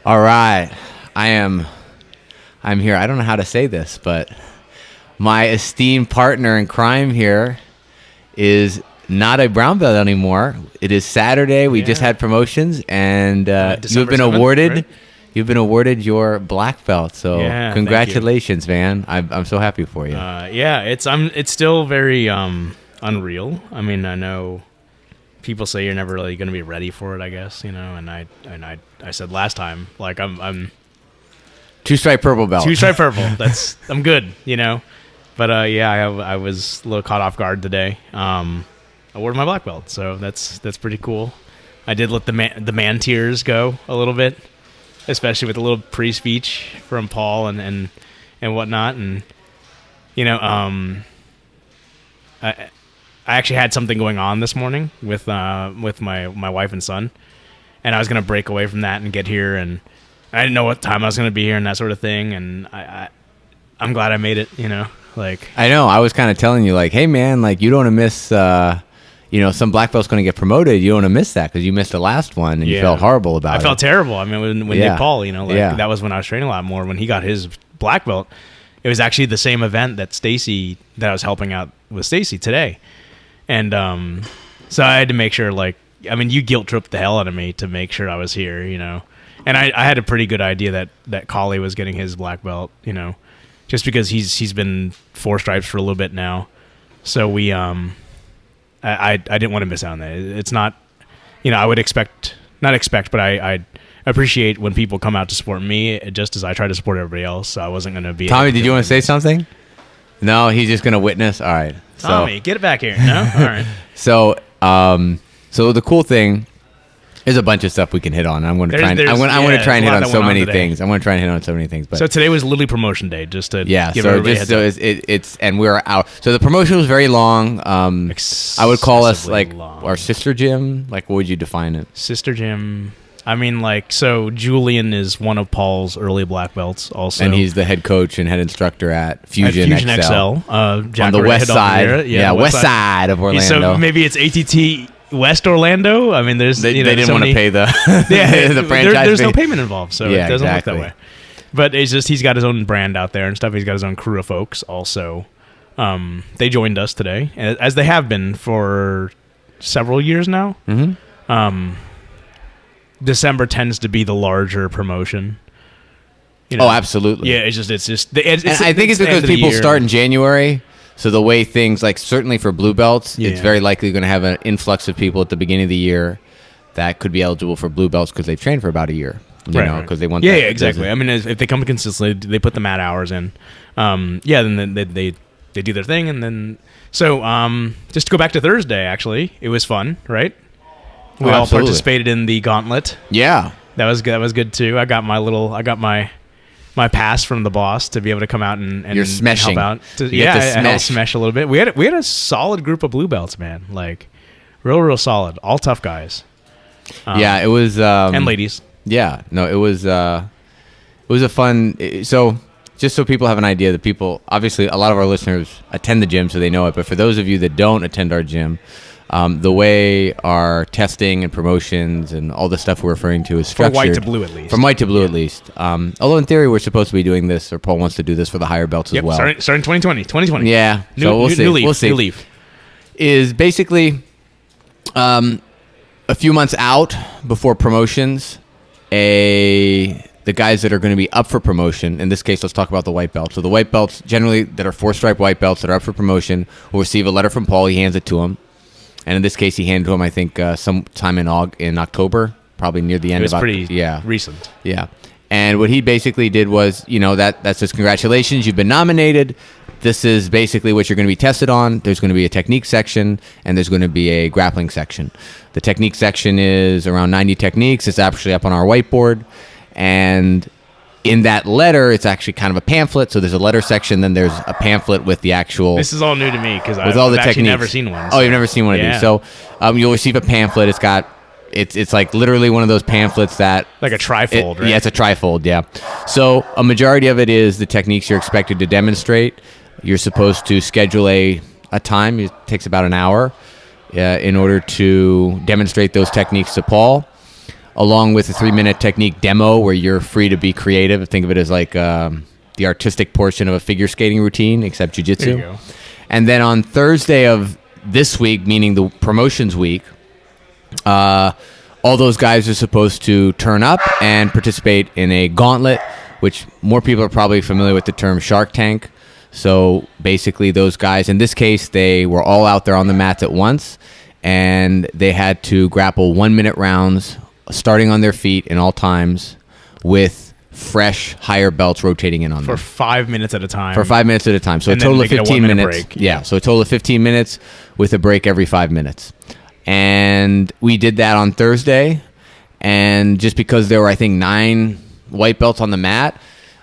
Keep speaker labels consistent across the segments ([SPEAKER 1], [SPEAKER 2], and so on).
[SPEAKER 1] All right. I'm here. I don't know how to say this, but my esteemed partner in crime here is not a brown belt anymore. It is Saturday. We just had promotions, and you've been 7th, awarded. Right? You've been awarded your black belt. So congratulations, man! I'm so happy for you.
[SPEAKER 2] It's still very unreal. I mean, I know people say you're never really going to be ready for it, I guess, and I said last time, like I'm
[SPEAKER 1] 2-stripe purple belt.
[SPEAKER 2] 2-stripe purple. I'm good, But I was a little caught off guard today. I wore my black belt, so that's pretty cool. I did let the man tears go a little bit, especially with a little pre-speech from Paul and whatnot, and I actually had something going on this morning with my wife and son, and I was gonna break away from that and get here, and I didn't know what time I was gonna be here and that sort of thing, and I'm glad I made it. Like
[SPEAKER 1] I know I was kind of telling you, like, hey man, like you don't want to miss. Some black belt's going to get promoted. You don't want to miss that because you missed the last one and you felt horrible about it.
[SPEAKER 2] I felt terrible. I mean, when Nick Paul, that was when I was training a lot more. When he got his black belt, it was actually the same event that I was helping out with Stacy today. And so I had to make sure, you guilt tripped the hell out of me to make sure I was here, And I had a pretty good idea that Collie was getting his black belt, just because he's been 4 stripes for a little bit now. So we I didn't want to miss out on that. It's not, I would but I appreciate when people come out to support me just as I try to support everybody else. So I wasn't going to be.
[SPEAKER 1] Tommy, did you want to say something? No, he's just going to witness. All right.
[SPEAKER 2] Tommy, get it back here. No? All right.
[SPEAKER 1] So the cool thing is a bunch of stuff we can hit on. I'm going to try and hit on so many things. I'm going to try and hit on so many things. But
[SPEAKER 2] so today was literally promotion day, just to give everybody a heads up.
[SPEAKER 1] It's and we're out. So the promotion was very long. I would call us like our sister gym. Like, what would you define it?
[SPEAKER 2] Sister gym. I mean, so Julian is one of Paul's early black belts also.
[SPEAKER 1] And he's the head coach and head instructor at Fusion XL.
[SPEAKER 2] On
[SPEAKER 1] the west side. West side of Orlando.
[SPEAKER 2] So maybe it's ATT West Orlando. I mean, they
[SPEAKER 1] didn't want to pay the the franchise.
[SPEAKER 2] There's no payment involved, so it doesn't work that way. But it's just he's got his own brand out there and stuff. He's got his own crew of folks also. They joined us today, as they have been for several years now. Mm-hmm. December tends to be the larger promotion.
[SPEAKER 1] Oh, absolutely.
[SPEAKER 2] Yeah, it's just.
[SPEAKER 1] I think it's because people start in January. So the way things, certainly for blue belts, it's very likely going to have an influx of people at the beginning of the year that could be eligible for blue belts because they've trained for about a year. Because they want.
[SPEAKER 2] Yeah, exactly. I mean, if they come consistently, they put the mat hours in. Then they do their thing, and then just to go back to Thursday, actually, it was fun, right? We all participated in the gauntlet.
[SPEAKER 1] Yeah,
[SPEAKER 2] that was good. That was good too. I got my pass from the boss to be able to come out and
[SPEAKER 1] You're smeshing.
[SPEAKER 2] Help out. I smash a little bit. We had a solid group of blue belts, man. Like real solid. All tough guys.
[SPEAKER 1] It was
[SPEAKER 2] and ladies.
[SPEAKER 1] Yeah, no, it was a fun. So just so people have an idea, the people obviously a lot of our listeners attend the gym, so they know it. But for those of you that don't attend our gym. The way our testing and promotions and all the stuff we're referring to is structured.
[SPEAKER 2] From white to blue, at least.
[SPEAKER 1] From white to blue, at least. Although in theory, we're supposed to be doing this, or Paul wants to do this for the higher belts as well.
[SPEAKER 2] Starting 2020.
[SPEAKER 1] Yeah. So we'll see. We'll see.
[SPEAKER 2] New leaf.
[SPEAKER 1] Is basically a few months out before promotions, the guys that are going to be up for promotion, in this case, let's talk about the white belts. So the white belts, generally, that are 4-stripe white belts that are up for promotion, will receive a letter from Paul. He hands it to them. And in this case, he handed to him, I think, sometime in October, probably near the end of October.
[SPEAKER 2] It was pretty recent.
[SPEAKER 1] Yeah. And what he basically did was, that says, congratulations, you've been nominated. This is basically what you're going to be tested on. There's going to be a technique section, and there's going to be a grappling section. The technique section is around 90 techniques. It's actually up on our whiteboard. And in that letter, it's actually kind of a pamphlet. So there's a letter section, then there's a pamphlet with the actual.
[SPEAKER 2] This is all new to me because I've actually never seen one.
[SPEAKER 1] So. Oh, you've never seen one of these. So you'll receive a pamphlet. It's like literally one of those pamphlets that
[SPEAKER 2] like a trifold, right?
[SPEAKER 1] Yeah, it's a trifold. Yeah. So a majority of it is the techniques you're expected to demonstrate. You're supposed to schedule a time. It takes about an hour in order to demonstrate those techniques to Paul. along with a 3-minute technique demo where you're free to be creative. Think of it as like the artistic portion of a figure skating routine, except jiu-jitsu. And then on Thursday of this week, meaning the promotions week, all those guys are supposed to turn up and participate in a gauntlet, which more people are probably familiar with the term Shark Tank. So basically those guys, in this case, they were all out there on the mats at once, and they had to grapple 1-minute rounds, starting on their feet in all times, with fresh higher belts rotating in on them.
[SPEAKER 2] For 5 minutes at a time.
[SPEAKER 1] For 5 minutes at a time. So a total of 15 minutes. Break. Yeah, so a total of 15 minutes with a break every 5 minutes. And we did that on Thursday, and just because there were, I think, 9 white belts on the mat,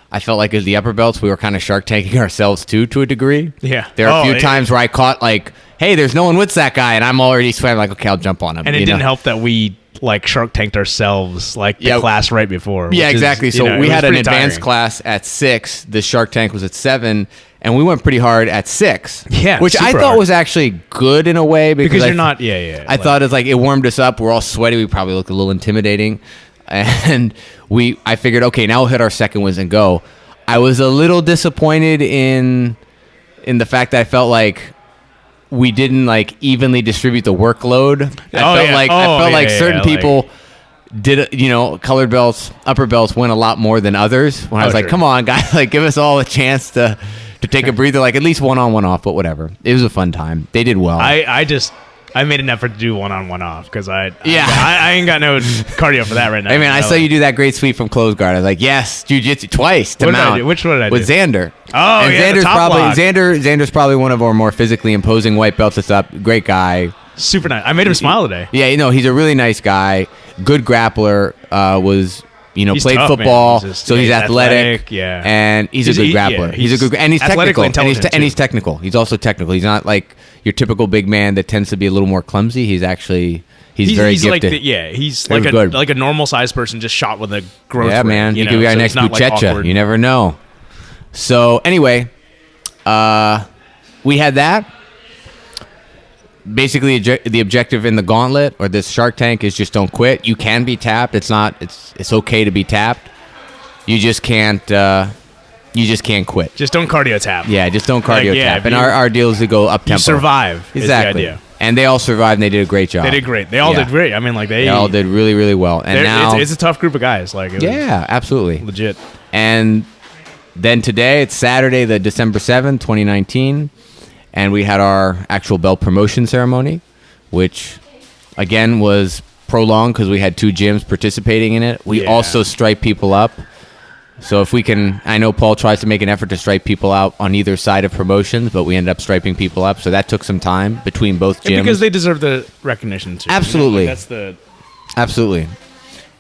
[SPEAKER 1] I felt like as the upper belts, we were kind of Shark Tanking ourselves too, to a degree.
[SPEAKER 2] Yeah.
[SPEAKER 1] There are a few times where I caught like, hey, there's no one with that guy, and I'm already sweating like, okay, I'll jump on him.
[SPEAKER 2] And it didn't help that we like Shark Tanked ourselves like the class right before.
[SPEAKER 1] Yeah, exactly. So we had an advanced class at 6. The Shark Tank was at 7. And we went pretty hard at 6.
[SPEAKER 2] Yeah,
[SPEAKER 1] which I thought was actually good in a way because
[SPEAKER 2] you're not. Yeah.
[SPEAKER 1] I thought it's like it warmed us up. We're all sweaty. We probably looked a little intimidating, and I figured, okay, now we'll hit our second wins and go. I was a little disappointed in the fact that I felt like we didn't like evenly distribute the workload. I felt like certain people did, colored belts, upper belts went a lot more than others. When I was like, come on, guys, like give us all a chance to take a breather, like at least one on, one off, but whatever. It was a fun time. They did well.
[SPEAKER 2] I made an effort to do one on, one off because I ain't got no cardio for that right now.
[SPEAKER 1] Hey man, I saw you do that great sweep from closed guard. I was like, yes, jiu-jitsu twice to mount.
[SPEAKER 2] Which one did I do?
[SPEAKER 1] With Xander.
[SPEAKER 2] Oh, and yeah,
[SPEAKER 1] Xander's probably one of our more physically imposing white belts. That's up. Great guy.
[SPEAKER 2] Super nice. I made him smile today.
[SPEAKER 1] Yeah, he's a really nice guy. Good grappler. He's played
[SPEAKER 2] tough,
[SPEAKER 1] football, so he's athletic.
[SPEAKER 2] Yeah,
[SPEAKER 1] and he's a good grappler. He's a good, and he's technical. And he's technical. He's also technical. He's not like your typical big man that tends to be a little more clumsy. He's actually very gifted.
[SPEAKER 2] He's like a normal sized person just shot with a growth.
[SPEAKER 1] Yeah, man. He could be our next Buchecha. You never know. So anyway, we had that. Basically, the objective in the gauntlet or this Shark Tank is just don't quit. You can be tapped. It's okay to be tapped. You just can't quit.
[SPEAKER 2] Just don't cardio tap.
[SPEAKER 1] Yeah, just don't cardio tap. And our deal is to go up tempo.
[SPEAKER 2] You survive.
[SPEAKER 1] Exactly.
[SPEAKER 2] Is the idea.
[SPEAKER 1] And they all survived, and they did a great job.
[SPEAKER 2] They did great. They all did great. I mean, like they
[SPEAKER 1] all did really, really well. And now
[SPEAKER 2] it's a tough group of guys. Like
[SPEAKER 1] absolutely
[SPEAKER 2] legit.
[SPEAKER 1] And then today, it's Saturday, the December 7th, 2019. And we had our actual belt promotion ceremony, which, again, was prolonged because we had 2 gyms participating in it. We also stripe people up. So if we can, I know Paul tries to make an effort to stripe people out on either side of promotions, but we ended up striping people up. So that took some time between both gyms.
[SPEAKER 2] Because they deserve the recognition, too.
[SPEAKER 1] Absolutely. Absolutely.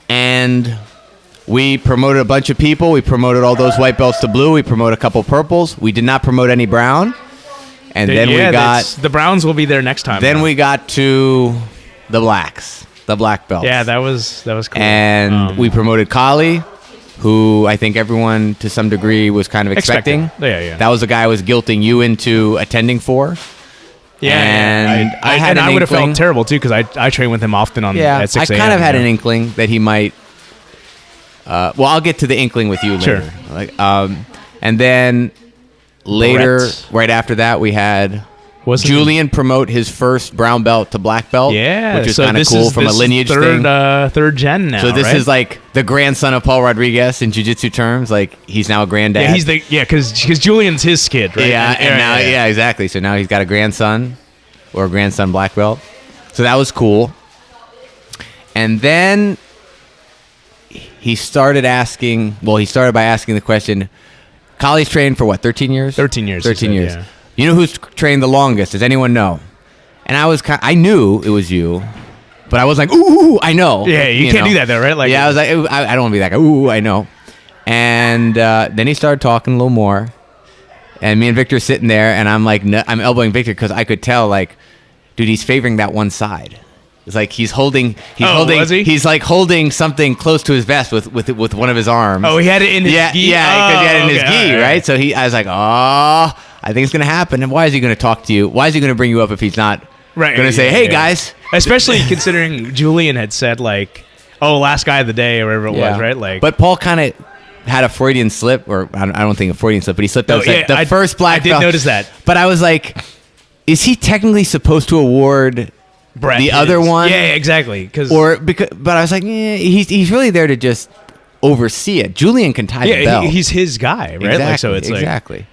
[SPEAKER 1] And we promoted a bunch of people. We promoted all those white belts to blue. We promoted a couple purples. We did not promote any brown. And then we got
[SPEAKER 2] the Browns will be there next time.
[SPEAKER 1] Then we got to the blacks, the black belts.
[SPEAKER 2] Yeah, that was cool.
[SPEAKER 1] And we promoted Kali, who I think everyone to some degree was kind of expecting.
[SPEAKER 2] Yeah.
[SPEAKER 1] That was the guy I was guilting you into attending for.
[SPEAKER 2] Yeah, and I would have felt terrible too because I train with him often at 6 a.m.
[SPEAKER 1] I kind of had an inkling that he might. Well, I'll get to the inkling with you later.
[SPEAKER 2] Sure.
[SPEAKER 1] And then. Later, right after that, we had Julian promote his first brown belt to black belt.
[SPEAKER 2] Yeah,
[SPEAKER 1] which is kind of cool from a lineage thing.
[SPEAKER 2] Third gen now.
[SPEAKER 1] So this is like the grandson of Paul Rodriguez in jiu-jitsu terms. Like he's now a granddad.
[SPEAKER 2] Yeah, because Julian's his kid, right?
[SPEAKER 1] Yeah, exactly. So now he's got a grandson or a grandson black belt. So that was cool. And then he started by asking the question. Kali's trained for what, 13 years?
[SPEAKER 2] 13 years.
[SPEAKER 1] 13 years. Yeah. You know who's trained the longest? Does anyone know? And I knew it was you, but I was like, ooh, I know.
[SPEAKER 2] Yeah, you can't do that though, right? Like,
[SPEAKER 1] I was like, I don't want to be that guy. Ooh, I know. And then he started talking a little more, and me and Victor sitting there, and I'm like, I'm elbowing Victor because I could tell, like, dude, he's favoring that one side. It's like he's holding.
[SPEAKER 2] Was he?
[SPEAKER 1] He's like holding something close to his vest with one of his arms.
[SPEAKER 2] Oh, he had it in his gi.
[SPEAKER 1] Yeah, because he had it in his gi, right? So I was like, I think it's gonna happen. And why is he gonna talk to you? Why is he gonna bring you up if he's not gonna say, hey guys?
[SPEAKER 2] Especially considering Julian had said like, last guy of the day or whatever it was, right? Like,
[SPEAKER 1] but Paul kind of had a Freudian slip, or I don't think a Freudian slip, but he slipped out. The first black belt.
[SPEAKER 2] I did notice that.
[SPEAKER 1] But I was like, is he technically supposed to award
[SPEAKER 2] Brett
[SPEAKER 1] the other one?
[SPEAKER 2] Yeah, exactly. But
[SPEAKER 1] I was like, he's really there to just oversee it. Julian can tie the belt.
[SPEAKER 2] He's his guy, right?
[SPEAKER 1] Exactly,
[SPEAKER 2] like, so it's
[SPEAKER 1] exactly.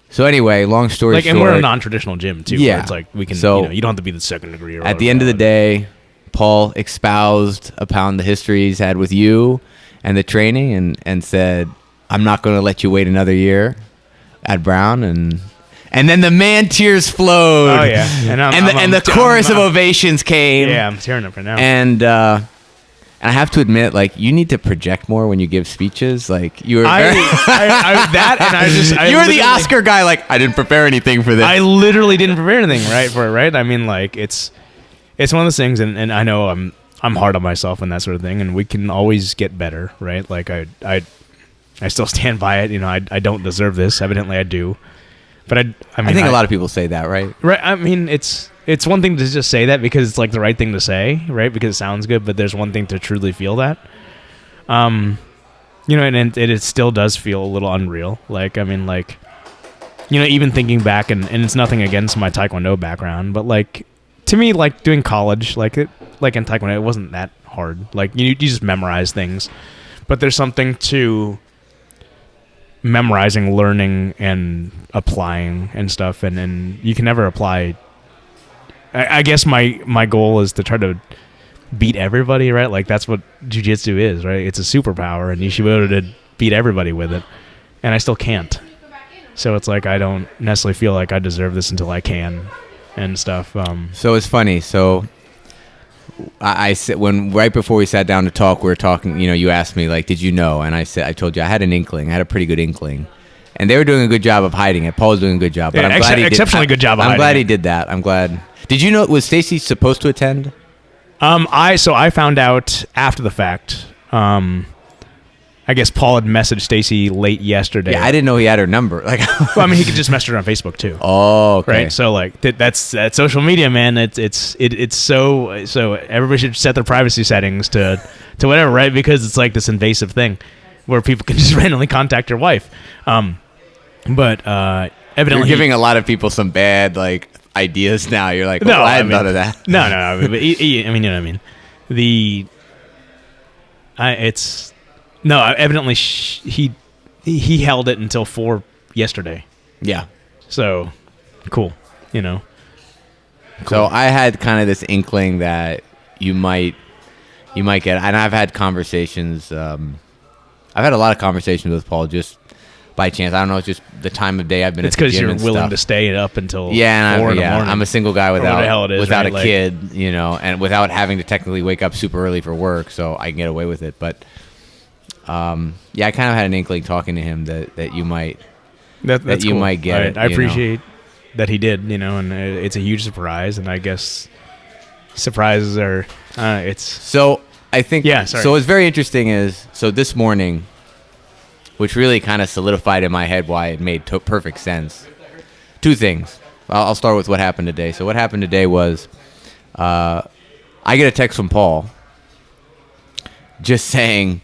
[SPEAKER 1] So anyway, long story short.
[SPEAKER 2] And we're a non-traditional gym, too.
[SPEAKER 1] Yeah.
[SPEAKER 2] Where it's like, we can, you don't have to be the second degree.
[SPEAKER 1] At the end of the day, Paul espoused upon the history he's had with you and the training and said, I'm not going to let you wait another year at Brown. And then the man tears flowed.
[SPEAKER 2] Oh, yeah.
[SPEAKER 1] And the chorus of ovations came.
[SPEAKER 2] Yeah, I'm tearing up right now.
[SPEAKER 1] And I have to admit, like, you need to project more when you give speeches. Like, you were you were the Oscar guy. Like, I didn't prepare anything for this.
[SPEAKER 2] I literally didn't prepare anything, right? I mean, like, it's one of those things, and I know I'm hard on myself and that sort of thing, and we can always get better, right? Like, I still stand by it. I don't deserve this. Evidently, I do. But I think
[SPEAKER 1] a lot of people say that, right?
[SPEAKER 2] Right. I mean, it's one thing to just say that because it's like the right thing to say, right? Because it sounds good. But there's one thing to truly feel that. And it still does feel a little unreal. Like, I mean, like, even thinking back, and it's nothing against my Taekwondo background, but like, to me, like doing college, like in Taekwondo, it wasn't that hard. Like, you just memorize things, but there's something to memorizing, learning, and applying and stuff, and you can never apply. I guess my goal is to try to beat everybody, right? Like, that's what jiu-jitsu is, right? It's a superpower, and you should be able to beat everybody with it, and I still can't. So it's like, I don't necessarily feel like I deserve this until I can and stuff.
[SPEAKER 1] So it's funny. So I said, right before we sat down to talk, we were talking, you asked me, like, did you know? And I told you I had an inkling. I had a pretty good inkling. And they were doing a good job of hiding it. Paul was doing a good job. But I'm glad he did.
[SPEAKER 2] Exceptionally good job of hiding it.
[SPEAKER 1] I'm glad he did that. I'm glad. Did you know, was Stacy supposed to attend?
[SPEAKER 2] I found out after the fact. I guess Paul had messaged Stacy late yesterday.
[SPEAKER 1] Yeah, I didn't know he had her number. Like,
[SPEAKER 2] well, I mean, he could just message her on Facebook too.
[SPEAKER 1] Oh, okay.
[SPEAKER 2] Right. So like that's social media, man. It's so everybody should set their privacy settings to whatever, right? Because it's like this invasive thing where people can just randomly contact your wife. But evidently,
[SPEAKER 1] you're giving a lot of people some bad like ideas now. You're like, I had none of that.
[SPEAKER 2] No. But I mean, you know what I mean. No, evidently he held it until 4 yesterday.
[SPEAKER 1] Yeah.
[SPEAKER 2] So, cool, Cool.
[SPEAKER 1] So I had kind of this inkling that you might get, and I've had conversations. I've had a lot of conversations with Paul just by chance. I don't know, it's just the time of day I've been at the gym. It's because
[SPEAKER 2] you're willing to stay up until 4 in the morning.
[SPEAKER 1] I'm a single guy without
[SPEAKER 2] right?
[SPEAKER 1] a kid, and without having to technically wake up super early for work, so I can get away with it. But I kind of had an inkling talking to him that you might that you cool. Might get it.
[SPEAKER 2] I appreciate that he did, and it's a huge surprise. And I guess surprises are it's
[SPEAKER 1] so. I think
[SPEAKER 2] Sorry.
[SPEAKER 1] So what's very interesting is this morning, which really kind of solidified in my head why it made perfect sense. Two things. I'll start with what happened today. So what happened today was, I get a text from Paul, just saying,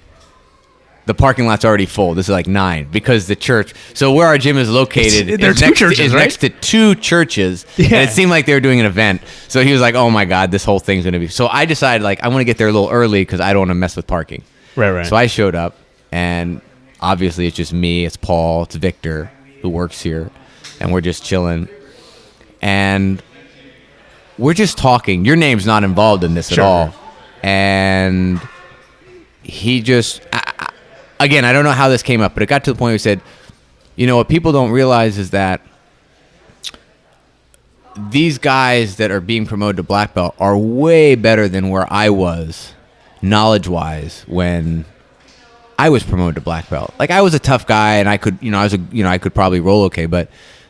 [SPEAKER 1] the parking lot's already full. This is like 9 because the church. So where our gym is located,
[SPEAKER 2] there are two churches, right?
[SPEAKER 1] Next to 2 churches. Yeah. And it seemed like they were doing an event. So he was like, "Oh my God, this whole thing's gonna be." So I decided I want to get there a little early because I don't want to mess with parking.
[SPEAKER 2] Right.
[SPEAKER 1] So I showed up, and obviously it's just me, it's Paul, it's Victor who works here, and we're just chilling, and we're just talking. Your name's not involved in this at all, and he just. Again, I don't know how this came up, but it got to the point where he said, what people don't realize is that these guys that are being promoted to black belt are way better than where I was knowledge-wise when I was promoted to black belt. Like, I was a tough guy, and I could, I could probably roll okay, but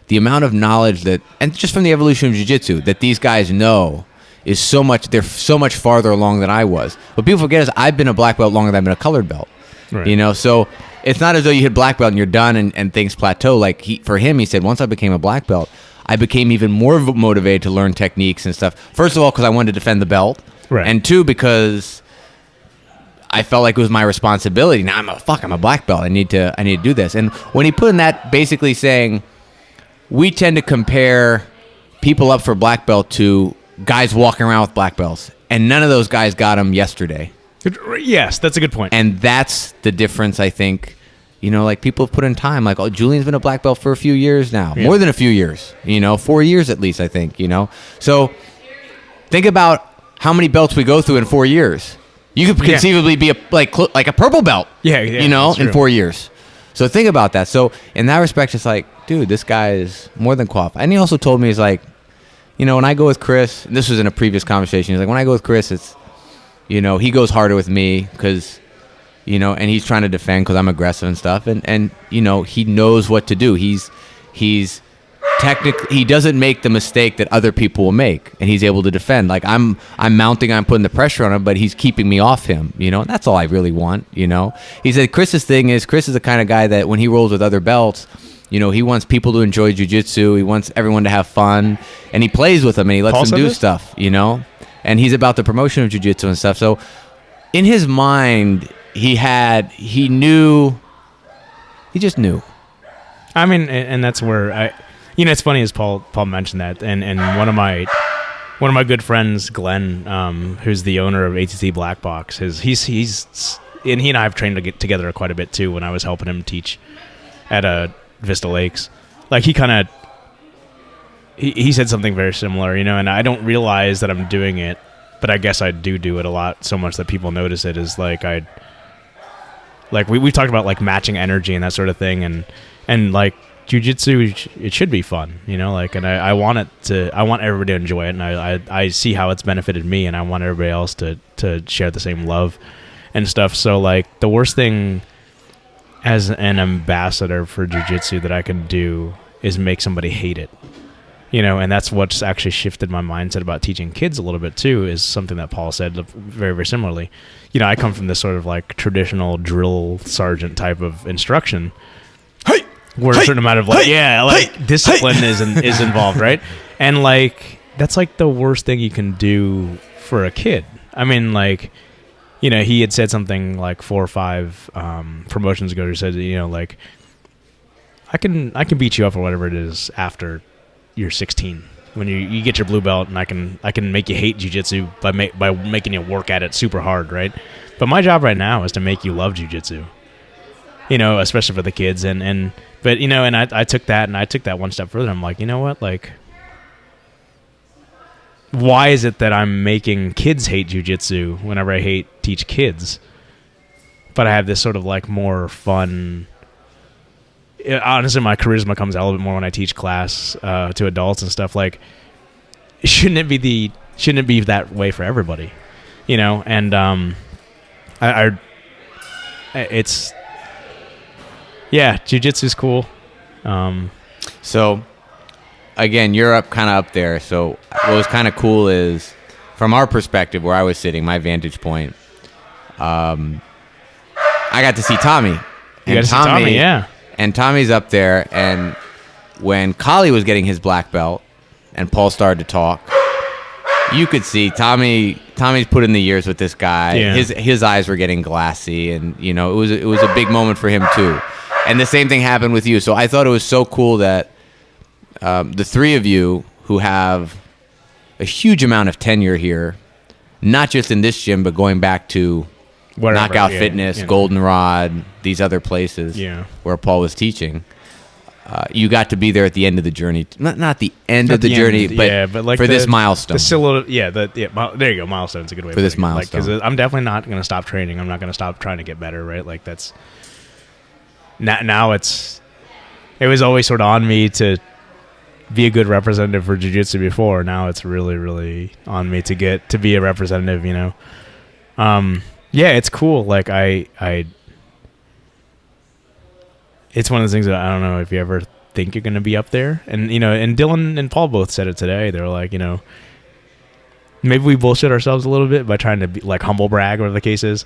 [SPEAKER 1] the amount of knowledge and just from the evolution of jiu-jitsu, that these guys know is so much, they're so much farther along than I was. What people forget is I've been a black belt longer than I've been a colored belt. Right. So it's not as though you hit black belt and you're done and things plateau. Like for him, he said, once I became a black belt, I became even more motivated to learn techniques and stuff. First of all, because I wanted to defend the belt.
[SPEAKER 2] Right.
[SPEAKER 1] And 2, because I felt like it was my responsibility. Now I'm a black belt. I need to do this. And when he put in that, basically saying, we tend to compare people up for black belt to guys walking around with black belts, and none of those guys got them yesterday.
[SPEAKER 2] Yes, that's a good point.
[SPEAKER 1] And that's the difference, I think. Like people have put in time. Like, oh, Julian's been a black belt for a few years now, more than a few years. 4 years at least, I think. So think about how many belts we go through in 4 years. You could conceivably be like a purple belt. In 4 years. So think about that. So in that respect, it's like, dude, this guy is more than qualified. And he also told me, he's like, when I go with Chris, and this was in a previous conversation, he's like, when I go with Chris, it's, he goes harder with me because, and he's trying to defend because I'm aggressive and stuff. And he knows what to do. He's technically, he doesn't make the mistake that other people will make, and he's able to defend. Like I'm mounting, I'm putting the pressure on him, but he's keeping me off him. And that's all I really want. He said Chris's thing is, Chris is the kind of guy that when he rolls with other belts, he wants people to enjoy jiu-jitsu. He wants everyone to have fun, and he plays with them, and he lets them do stuff. And he's about the promotion of jiu-jitsu and stuff. So in his mind, he just knew.
[SPEAKER 2] I mean, and that's where it's funny as Paul mentioned that, and one of my good friends, Glenn, who's the owner of ATT Black Box, he and I have trained to get together quite a bit too. When I was helping him teach at Vista Lakes, like he said something very similar, and I don't realize that I'm doing it, but I guess I do it a lot, so much that people notice it. Is like we talked about like matching energy and that sort of thing, and like jiu-jitsu, it should be fun, and I want everybody to enjoy it, and I see how it's benefited me, and I want everybody else to share the same love and stuff. So like the worst thing as an ambassador for jiu-jitsu that I can do is make somebody hate it, and that's what's actually shifted my mindset about teaching kids a little bit too, is something that Paul said very, very similarly. I come from this sort of like traditional drill sergeant type of instruction, where a certain amount of discipline is involved, right? And like that's like the worst thing you can do for a kid. I mean, like, he had said something like 4 or 5 promotions ago. He said, like, I can beat you up or whatever it is after you're 16 when you get your blue belt, and I can make you hate jiu-jitsu by making you work at it super hard, right? But my job right now is to make you love jiu-jitsu. Especially for the kids, but I took that one step further. I'm like, you know what, like, why is it that I'm making kids hate jiu-jitsu whenever I teach kids, but I have this sort of like more fun? Honestly, my charisma comes out a little bit more when I teach class to adults and stuff. Like, shouldn't it be that way for everybody? And it's. Yeah, jiu-jitsu is cool.
[SPEAKER 1] So, again, you're kind of up there. So what was kind of cool is, from our perspective, where I was sitting, my vantage point, I got to see Tommy.
[SPEAKER 2] You got to see Tommy, yeah.
[SPEAKER 1] And Tommy's up there, and when Kali was getting his black belt, and Paul started to talk, you could see Tommy's put in the years with this guy. Yeah. His eyes were getting glassy, and it was a big moment for him too. And the same thing happened with you. So I thought it was so cool that the three of you who have a huge amount of tenure here, not just in this gym, but going back to Knockout Fitness, Goldenrod, these other places where Paul was teaching. You got to be there at the end of the journey. Not the end of the journey, but like for this milestone.
[SPEAKER 2] There you go. Milestone's a good way
[SPEAKER 1] for this milestone.
[SPEAKER 2] Because I'm definitely not going to stop training. I'm not going to stop trying to get better, right? Like that's... Now it was always sort of on me to be a good representative for jiu-jitsu before. Now it's really, really on me to be a representative, it's cool. Like it's one of those things that I don't know if you ever think you're going to be up there. And, and Dylan and Paul both said it today. They were like, maybe we bullshit ourselves a little bit by trying to be like humble brag, whatever the case is,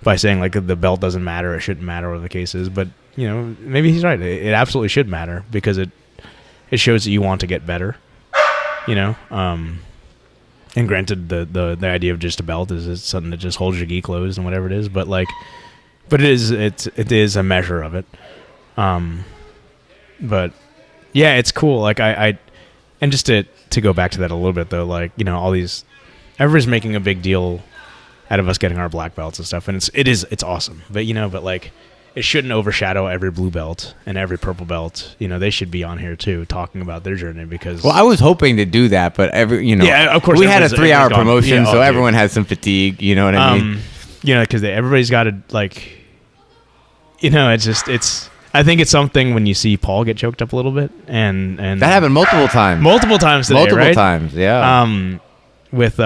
[SPEAKER 2] by saying like the belt doesn't matter, it shouldn't matter, whatever the case is. But, maybe he's right. It absolutely should matter because it shows that you want to get better, And granted, the idea of just a belt is it's something that just holds your gi closed and whatever it is, but it is a measure of it. But yeah, it's cool. Like and just to go back to that a little bit though, like, you know, everybody's making a big deal out of us getting our black belts and stuff, and it's awesome. But you know, like, it shouldn't overshadow every blue belt and every purple belt. You know, they should be on here too, talking about their journey, because...
[SPEAKER 1] Well, I was hoping to do that, but
[SPEAKER 2] yeah, of course,
[SPEAKER 1] we had a 3-hour promotion, so everyone had some fatigue. You know what I mean?
[SPEAKER 2] You know, because everybody's got to, like, you know, it's. I think it's something when you see Paul get choked up a little bit, and
[SPEAKER 1] that happened multiple times.
[SPEAKER 2] Today,
[SPEAKER 1] times, yeah.
[SPEAKER 2] With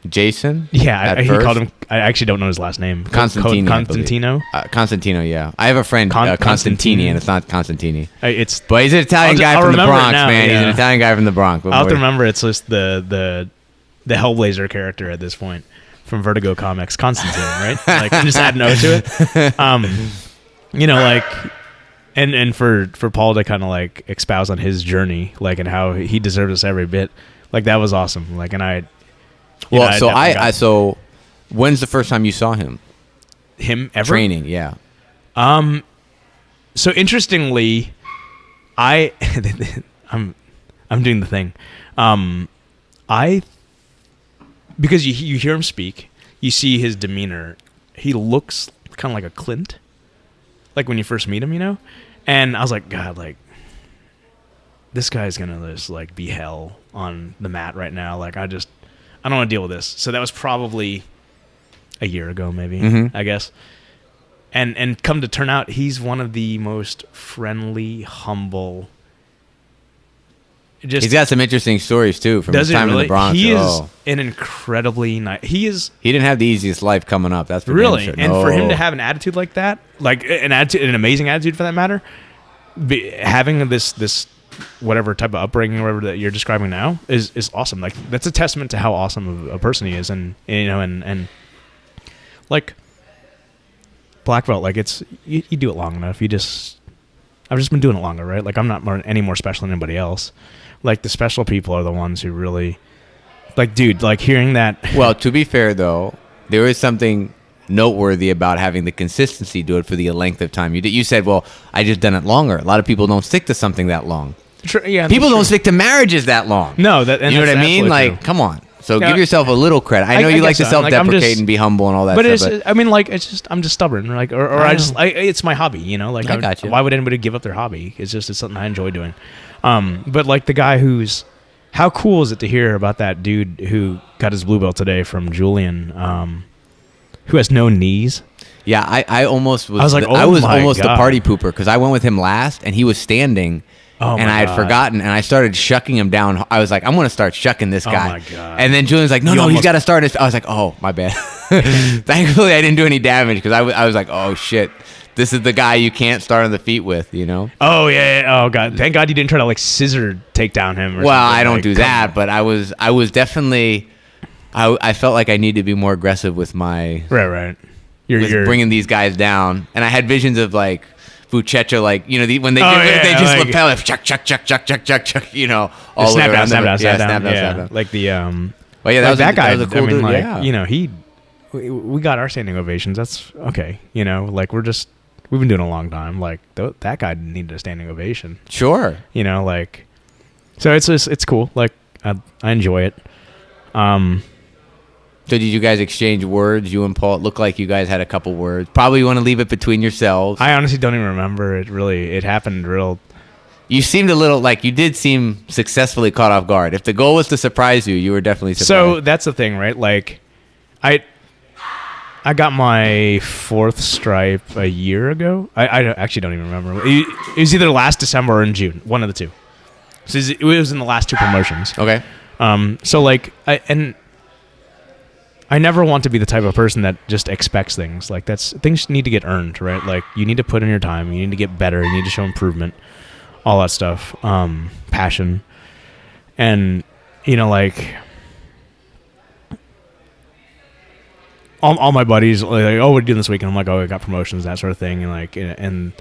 [SPEAKER 1] Jason?
[SPEAKER 2] Yeah, he called him... I actually don't know his last name.
[SPEAKER 1] Constantino? Constantino, yeah. I have a friend, Constantini, and it's not Constantini. But he's an Italian guy from the Bronx, man. Yeah. He's an Italian guy from the Bronx.
[SPEAKER 2] I'll have to remember it's just the Hellblazer character at this point from Vertigo Comics, Constantine, right? Like, I'm just adding O to it. You know, like... And for Paul to kind of, like, espouse on his journey, like, and how he deserves this every bit, like, that was awesome. Like, and I...
[SPEAKER 1] Well, so when's the first time you saw him?
[SPEAKER 2] Him ever?
[SPEAKER 1] Training, yeah.
[SPEAKER 2] So interestingly, I'm doing the thing. Because you hear him speak, you see his demeanor. He looks kind of like a Clint, like when you first meet him, you know. And I was like, God, like, this guy's gonna just, like, be hell on the mat right now. Like, I don't want to deal with this. So that was probably a year ago, maybe, I guess. And come to turn out, he's one of the most friendly, humble.
[SPEAKER 1] He's got some interesting stories too from his time in the Bronx.
[SPEAKER 2] He is an incredibly nice. He
[SPEAKER 1] didn't have the easiest life coming up. That's for
[SPEAKER 2] really.
[SPEAKER 1] Sure.
[SPEAKER 2] And for him to have an attitude like that, like an amazing attitude for that matter, having this whatever type of upbringing or whatever that you're describing now is awesome. Like, that's a testament to how awesome of a person he is. And you know, and like, black belt, like, it's you do it long enough. I've just been doing it longer, right? Like, I'm not any more special than anybody else. Like, the special people are the ones who really, like, dude, like, hearing that.
[SPEAKER 1] Well, to be fair though, there is something noteworthy about having the consistency do it for the length of time. You said, well, I just done it longer. A lot of people don't stick to something that long.
[SPEAKER 2] Yeah,
[SPEAKER 1] people don't stick to marriages that long.
[SPEAKER 2] No,
[SPEAKER 1] you know what I mean? Like, come on. So give yourself a little credit. I know you like to self-deprecate and be humble and all that.
[SPEAKER 2] But I mean, like, I'm just stubborn. Like, or it's my hobby. You know, like,
[SPEAKER 1] I got you.
[SPEAKER 2] Why would anybody give up their hobby? It's something I enjoy doing. But like, the guy how cool is it to hear about that dude who got his blue belt today from Julian, who has no knees?
[SPEAKER 1] Yeah, I almost was.
[SPEAKER 2] I was like,
[SPEAKER 1] I was almost the party pooper because I went with him last and he was standing. And I had forgotten, and I started shucking him down. I was like, I'm going to start shucking this guy.
[SPEAKER 2] Oh, my God.
[SPEAKER 1] And then Julian's like, no, he's got to start. I was like, oh, my bad. Thankfully, I didn't do any damage because I was like, oh, shit. This is the guy you can't start on the feet with, you know?
[SPEAKER 2] Oh, yeah. Oh, God. Thank God you didn't try to, like, scissor take down him.
[SPEAKER 1] Well, I don't do that, but I was definitely... I felt like I need to be more aggressive with my...
[SPEAKER 2] Right.
[SPEAKER 1] You're bringing these guys down. And I had visions of, like... Buchecha, like, you know, when they just like, lapel it, chuck, you know, all
[SPEAKER 2] snap
[SPEAKER 1] around
[SPEAKER 2] down.
[SPEAKER 1] Snap down.
[SPEAKER 2] Like the
[SPEAKER 1] well, yeah,
[SPEAKER 2] that guy.
[SPEAKER 1] That was a cool dude,
[SPEAKER 2] like,
[SPEAKER 1] yeah.
[SPEAKER 2] You know, we got our standing ovations. That's okay. You know, like, we've been doing it a long time. Like, that guy needed a standing ovation.
[SPEAKER 1] Sure.
[SPEAKER 2] You know, like, so it's cool. Like, I enjoy it.
[SPEAKER 1] So did you guys exchange words? You and Paul, it looked like you guys had a couple words. Probably want to leave it between yourselves.
[SPEAKER 2] I honestly don't even remember. It happened real.
[SPEAKER 1] You seemed a little, like, you did seem successfully caught off guard. If the goal was to surprise you, you were definitely surprised.
[SPEAKER 2] So that's the thing, right? Like, I got my 4th stripe a year ago. I actually don't even remember. It was either last December or in June. One of the two. So it was in the last 2 promotions.
[SPEAKER 1] Okay.
[SPEAKER 2] So, like, I never want to be the type of person that just expects things. Like, things need to get earned, right? Like, you need to put in your time. You need to get better. You need to show improvement. All that stuff. Passion. And, you know, like, all my buddies, like, oh, what are you doing this week? And I'm like, oh, I got promotions, that sort of thing. And, like, and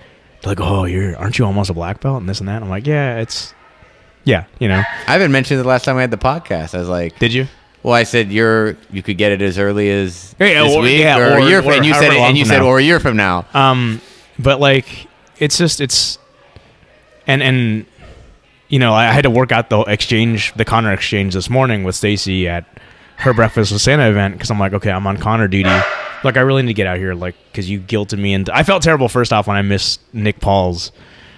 [SPEAKER 2] they're like, oh, aren't you almost a black belt? And this and that. And I'm like, yeah, Yeah, you know.
[SPEAKER 1] I haven't mentioned it the last time we had the podcast. I was like,
[SPEAKER 2] did you?
[SPEAKER 1] Well, I said you could get it as early as this
[SPEAKER 2] or,
[SPEAKER 1] week,
[SPEAKER 2] yeah,
[SPEAKER 1] or a year from, and you said
[SPEAKER 2] or
[SPEAKER 1] a year from now.
[SPEAKER 2] But like, it's and you know, I had to work out the Connor exchange this morning with Stacy at her Breakfast with Santa event, because I'm like, okay, I'm on Connor duty. Like, I really need to get out here, like, because you guilted me, and I felt terrible first off when I missed Nick Paul's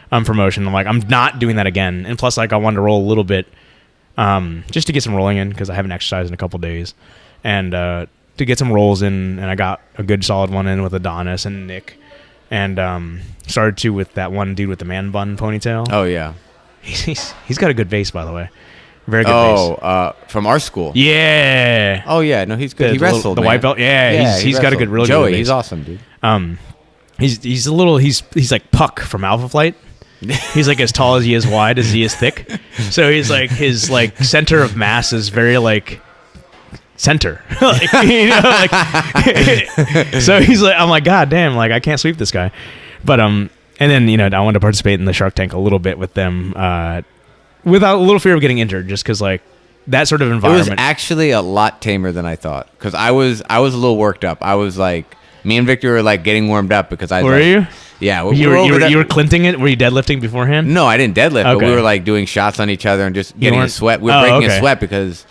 [SPEAKER 2] promotion. I'm like, I'm not doing that again. And plus, like, I wanted to roll a little bit, just to get some rolling in, because I haven't exercised in a couple days, and to get some rolls in. And I got a good solid one in with Adonis and Nick, and started to with that one dude with the man bun ponytail.
[SPEAKER 1] Oh yeah,
[SPEAKER 2] he's got a good base, by the way. Very good base.
[SPEAKER 1] From our school.
[SPEAKER 2] Yeah.
[SPEAKER 1] Oh yeah, no, he's good. He wrestled
[SPEAKER 2] the white belt. Yeah, he's got a good, really
[SPEAKER 1] Joey,
[SPEAKER 2] good base.
[SPEAKER 1] He's awesome, dude.
[SPEAKER 2] He's a little. He's like Puck from Alpha Flight. He's like as tall as he is wide as he is thick. So he's like, his like center of mass is very like center. Like, you know, like so he's like, I'm like, God damn, like I can't sweep this guy. But and then, you know, I wanted to participate in the Shark Tank a little bit with them, without a little fear of getting injured, just because like that sort of environment.
[SPEAKER 1] It was actually a lot tamer than I thought, because I was a little worked up. I was like, me and Victor were like getting warmed up because I.
[SPEAKER 2] Were you?
[SPEAKER 1] Yeah,
[SPEAKER 2] you were clinting it. Were you deadlifting beforehand?
[SPEAKER 1] No, I didn't deadlift, but we were like doing shots on each other and just getting a sweat. We were breaking a sweat because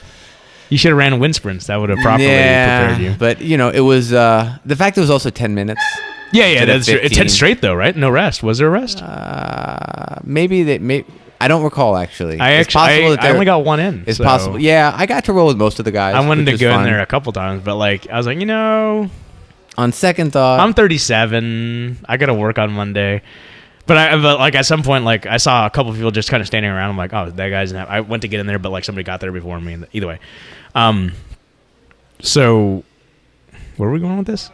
[SPEAKER 2] you should have ran wind sprints. That would have properly prepared you.
[SPEAKER 1] But you know, it was the fact it was also 10 minutes.
[SPEAKER 2] Yeah, that's true. It's 10 straight though, right? No rest. Was there a rest?
[SPEAKER 1] Maybe I don't recall actually.
[SPEAKER 2] I only got one in.
[SPEAKER 1] It's possible. Yeah, I got to roll with most of the guys.
[SPEAKER 2] I wanted to go in there a couple times, but like I was like, you know,
[SPEAKER 1] on second thought,
[SPEAKER 2] I'm 37. I got to work on Monday. But like at some point, like I saw a couple people just kind of standing around. I'm like, oh, that guy's. I went to get in there, but like somebody got there before me. Either way, so where are we going with this?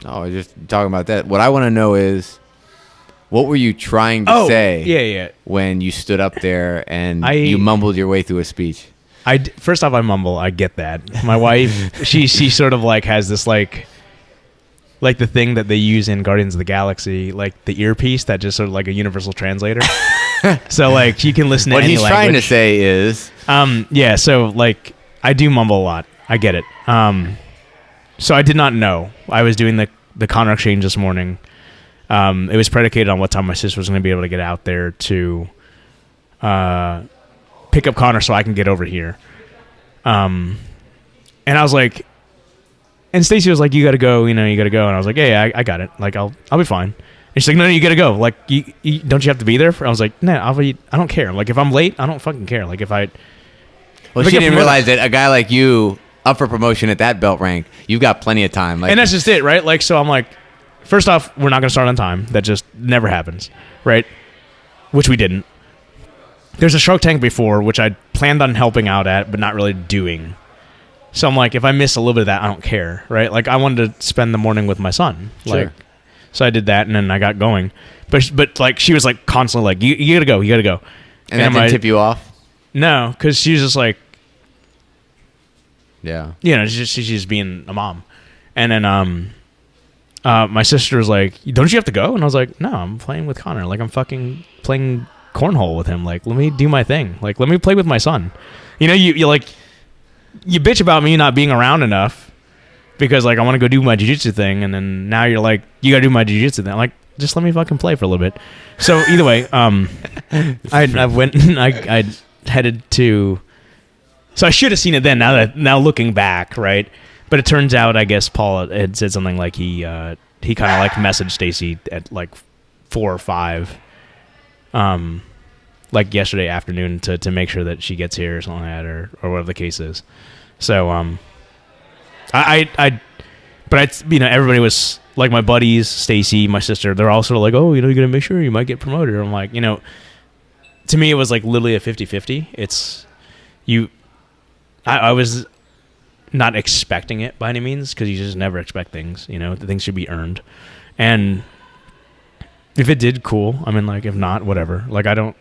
[SPEAKER 1] Oh, just talking about that. What I want to know is, what were you trying to say?
[SPEAKER 2] Yeah.
[SPEAKER 1] When you stood up there and you mumbled your way through a speech.
[SPEAKER 2] First off, I mumble. I get that. My wife, she sort of like has this like the thing that they use in Guardians of the Galaxy, like the earpiece that just sort of like a universal translator. So like you can listen to any language. What he's trying
[SPEAKER 1] to say is,
[SPEAKER 2] yeah. So like I do mumble a lot. I get it. So I did not know. I was doing the Connor exchange this morning. It was predicated on what time my sister was going to be able to get out there to pick up Connor so I can get over here. And I was like, and Stacy was like, you got to go, you got to go. And I was like, yeah, I got it. Like, I'll be fine. And she's like, no, you got to go. Like, don't you have to be there? I was like, no, I don't care. Like, if I'm late, I don't fucking care. Like,
[SPEAKER 1] well, she didn't realize that a guy like you, up for promotion at that belt rank, you've got plenty of time. Like,
[SPEAKER 2] and that's just it, right? Like, so I'm like, first off, we're not going to start on time. That just never happens, right? Which we didn't. There's a Shark Tank before, which I planned on helping out at, but not really doing. So I'm like, if I miss a little bit of that, I don't care, right? Like, I wanted to spend the morning with my son.
[SPEAKER 1] Sure.
[SPEAKER 2] Like, so I did that, and then I got going. But like, she was like constantly like, you got to go, you got to go.
[SPEAKER 1] And that didn't tip you off?
[SPEAKER 2] No, because she was just like,
[SPEAKER 1] yeah.
[SPEAKER 2] She's just being a mom. And then my sister was like, don't you have to go? And I was like, no, I'm playing with Connor. Like, I'm fucking playing cornhole with him. Like, let me do my thing. Like, let me play with my son. You like, you bitch about me not being around enough because, like, I want to go do my jiu-jitsu thing. And then now you're like, you got to do my jiu-jitsu thing. I'm like, just let me fucking play for a little bit. So either way, I went and I headed to, so I should have seen it then, now looking back, right? But it turns out, I guess Paul had said something like he kind of like messaged Stacy at like 4 or 5, like yesterday afternoon to make sure that she gets here or something like that, or whatever the case is. So everybody was like, my buddies, Stacy, my sister, they're all sort of like, oh, you're gonna make sure you might get promoted. I'm like, to me it was like literally a 50-50. It's I was not expecting it by any means, because you just never expect things. The things should be earned, and if it did, cool. I mean, like, if not, whatever. Like, it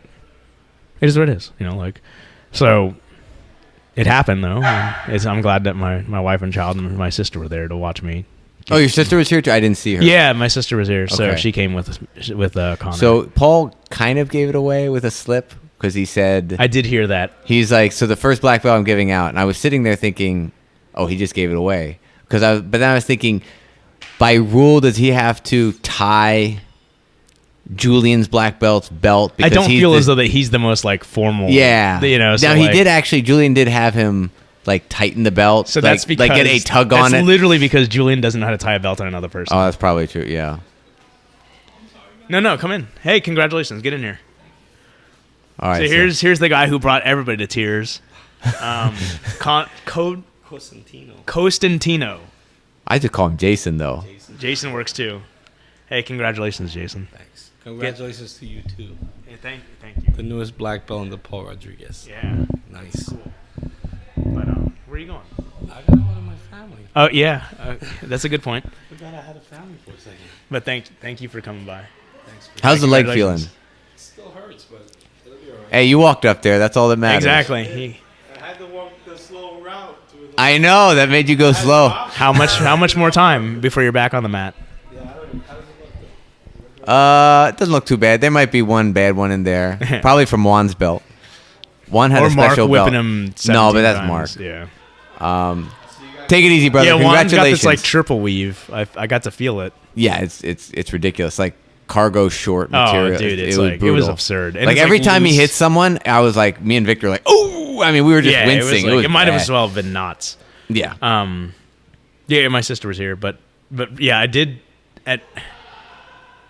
[SPEAKER 2] is what it is. Like, so it happened though. I'm glad that my wife and child and my sister were there to watch me.
[SPEAKER 1] Oh, your sister was here too? I didn't see her.
[SPEAKER 2] Yeah, my sister was here, so she came with Connor.
[SPEAKER 1] So Paul kind of gave it away with a slip because he said
[SPEAKER 2] I did hear that.
[SPEAKER 1] He's like, so the first black belt I'm giving out, and I was sitting there thinking, oh, he just gave it away. But then I was thinking, by rule, does he have to tie Julian's black belt's belt?
[SPEAKER 2] I don't feel as though that he's the most like formal.
[SPEAKER 1] Yeah,
[SPEAKER 2] So
[SPEAKER 1] now he did actually. Julian did have him like tighten the belt.
[SPEAKER 2] So that's because
[SPEAKER 1] like get a tug on it.
[SPEAKER 2] That's literally because Julian doesn't know how to tie a belt on another person.
[SPEAKER 1] Oh, that's probably true. Yeah.
[SPEAKER 2] No, come in. Hey, congratulations. Get in here.
[SPEAKER 1] All right.
[SPEAKER 2] So here's the guy who brought everybody to tears. Costantino.
[SPEAKER 1] I just call him Jason though.
[SPEAKER 2] Jason works too. Hey, congratulations, Jason.
[SPEAKER 3] Thanks. Congratulations to you too.
[SPEAKER 2] Hey, thank you.
[SPEAKER 3] The newest black belt in the Paul Rodriguez.
[SPEAKER 2] Yeah.
[SPEAKER 3] Nice.
[SPEAKER 2] Cool. But where are you going?
[SPEAKER 3] I got one of my family.
[SPEAKER 2] Oh yeah, that's a good point.
[SPEAKER 3] I forgot I had a family for a second.
[SPEAKER 2] But thank you for coming by.
[SPEAKER 3] Thanks.
[SPEAKER 1] How's the leg feeling?
[SPEAKER 3] It still hurts, but it'll be alright.
[SPEAKER 1] Hey, you walked up there. That's all that matters.
[SPEAKER 2] Exactly.
[SPEAKER 3] I had to walk the slow route.
[SPEAKER 1] I know that made you go slow.
[SPEAKER 2] How much more time before you're back on the mat?
[SPEAKER 3] Yeah, how does it look though?
[SPEAKER 1] It doesn't look too bad. There might be one bad one in there. Probably from Juan's belt. Juan had
[SPEAKER 2] or
[SPEAKER 1] a special
[SPEAKER 2] Mark whipping
[SPEAKER 1] belt.
[SPEAKER 2] him.
[SPEAKER 1] No, but that's
[SPEAKER 2] times.
[SPEAKER 1] Mark.
[SPEAKER 2] Yeah.
[SPEAKER 1] Take it easy, brother.
[SPEAKER 2] Yeah, Juan's got
[SPEAKER 1] Congratulations.
[SPEAKER 2] this like triple weave. I got to feel it.
[SPEAKER 1] Yeah, it's ridiculous. Like cargo short material.
[SPEAKER 2] Oh, dude,
[SPEAKER 1] it
[SPEAKER 2] it
[SPEAKER 1] was
[SPEAKER 2] was absurd. And
[SPEAKER 1] like
[SPEAKER 2] it's,
[SPEAKER 1] every time he
[SPEAKER 2] loose.
[SPEAKER 1] hit someone, I was like, me and Victor were like, oh! I mean, we were just wincing.
[SPEAKER 2] It might have
[SPEAKER 1] bad.
[SPEAKER 2] as well been knots.
[SPEAKER 1] Yeah.
[SPEAKER 2] Yeah, my sister was here, but yeah, I did.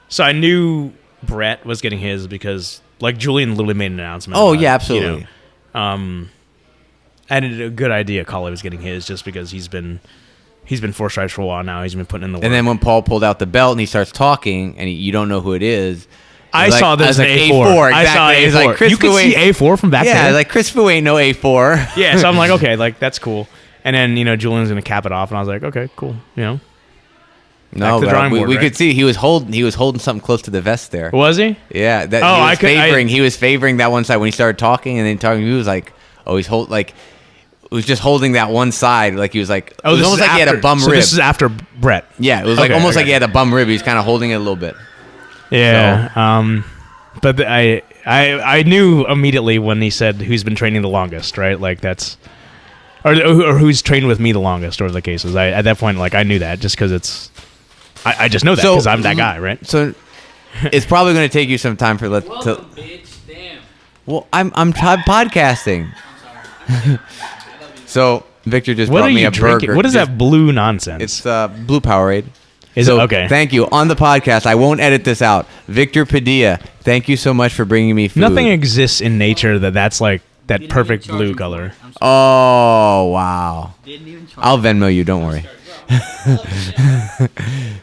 [SPEAKER 2] So I knew Brett was getting his because like Julian literally made an announcement.
[SPEAKER 1] Oh
[SPEAKER 2] about
[SPEAKER 1] yeah,
[SPEAKER 2] it,
[SPEAKER 1] absolutely.
[SPEAKER 2] I had a good idea Collie was getting his just because he's been 4 stripes for a while now. He's been putting in the work.
[SPEAKER 1] And then when Paul pulled out the belt and he starts talking and you don't know who it is.
[SPEAKER 2] I saw this
[SPEAKER 1] like,
[SPEAKER 2] A4.
[SPEAKER 1] Exactly.
[SPEAKER 2] I saw A4.
[SPEAKER 1] It's like, Chris
[SPEAKER 2] you could see A4 from back there.
[SPEAKER 1] Yeah, like Chris Fu ain't no A4.
[SPEAKER 2] Yeah, so I'm like, okay, like that's cool. And then Julian's gonna cap it off, and I was like, okay, cool.
[SPEAKER 1] No,
[SPEAKER 2] back to the drawing board,
[SPEAKER 1] we
[SPEAKER 2] right?
[SPEAKER 1] could see he was holding something close to the vest there.
[SPEAKER 2] Was he?
[SPEAKER 1] Yeah, that he was favoring that one side when he started talking, and then talking. He was like, oh, he was just holding that one side, like he was like, it was almost like he had a bum rib.
[SPEAKER 2] This is after Brett.
[SPEAKER 1] Yeah, it was like almost like he had a bum rib. He was kind of holding it a little bit.
[SPEAKER 2] Yeah. So. But I knew immediately when he said who's been training the longest, right? Like that's, or who's trained with me the longest, or the cases. At that point, like I knew that just because I just know that because I'm that guy, right?
[SPEAKER 1] So it's probably going to take you some time for
[SPEAKER 4] Welcome, bitch. Damn.
[SPEAKER 1] Well, I'm podcasting.
[SPEAKER 4] I'm sorry.
[SPEAKER 1] So Victor just
[SPEAKER 2] What
[SPEAKER 1] brought
[SPEAKER 2] are
[SPEAKER 1] me
[SPEAKER 2] you
[SPEAKER 1] a
[SPEAKER 2] drinking?
[SPEAKER 1] burger.
[SPEAKER 2] What is that blue nonsense?
[SPEAKER 1] It's Blue Powerade.
[SPEAKER 2] Is it okay?
[SPEAKER 1] Thank you. On the podcast, I won't edit this out. Victor Padilla, thank you so much for bringing me food.
[SPEAKER 2] Nothing exists in nature that's like that perfect blue color.
[SPEAKER 1] Oh, wow.
[SPEAKER 4] Didn't even charge
[SPEAKER 1] I'll Venmo you, don't worry.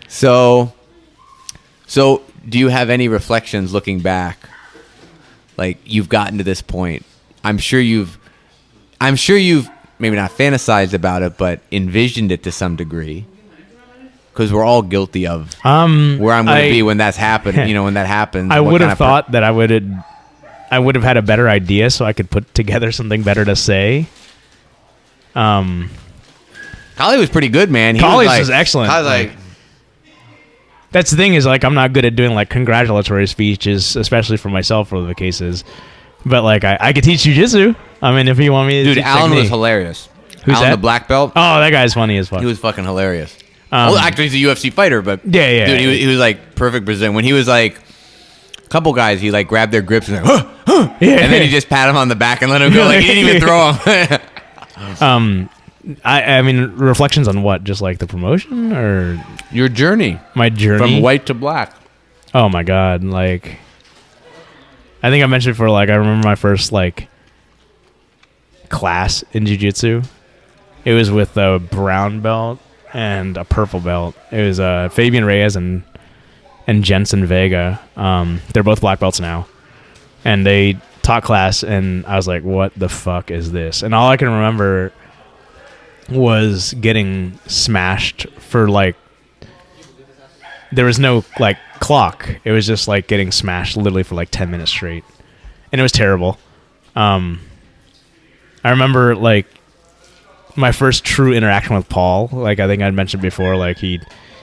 [SPEAKER 1] So do you have any reflections looking back? Like you've gotten to this point. I'm sure you've maybe not fantasized about it, but envisioned it to some degree. Because we're all guilty of where I'm going to be when that's happened. When that happens.
[SPEAKER 2] I would have thought that I would have had a better idea, so I could put together something better to say.
[SPEAKER 1] Collie was pretty good, man.
[SPEAKER 2] Collie's was excellent.
[SPEAKER 1] I was like,
[SPEAKER 2] that's the thing is like I'm not good at doing like congratulatory speeches, especially for myself or the cases. But like I could teach Jiu-Jitsu. I mean, if you want me to
[SPEAKER 1] dude,
[SPEAKER 2] teach
[SPEAKER 1] Alan
[SPEAKER 2] technique.
[SPEAKER 1] was hilarious.
[SPEAKER 2] Who's
[SPEAKER 1] Alan
[SPEAKER 2] that?
[SPEAKER 1] the black belt.
[SPEAKER 2] Oh, that guy's funny as fuck.
[SPEAKER 1] He was fucking hilarious. Well, actually, he's a UFC fighter, but
[SPEAKER 2] yeah.
[SPEAKER 1] dude, he was like perfect Brazilian. When he was like, a couple guys, he like grabbed their grips and like,
[SPEAKER 2] Yeah.
[SPEAKER 1] and then he just pat him on the back and let him go. Like he didn't even throw him.
[SPEAKER 2] I mean, reflections on what? Just like the promotion or
[SPEAKER 1] Your journey
[SPEAKER 2] my journey
[SPEAKER 1] from white to black.
[SPEAKER 2] Oh my god! Like, I think I mentioned before. Like, I remember my first like class in jiu-jitsu. It was with a brown belt and a purple belt. It was Fabian Reyes and Jensen Vega. They're both black belts now, and they taught class, and I was like, "What the fuck is this?" And all I can remember was getting smashed for like. There was no like clock. It was just like getting smashed literally for like 10 minutes straight, and it was terrible. I remember like my first true interaction with Paul. Like I think I'd mentioned before, like he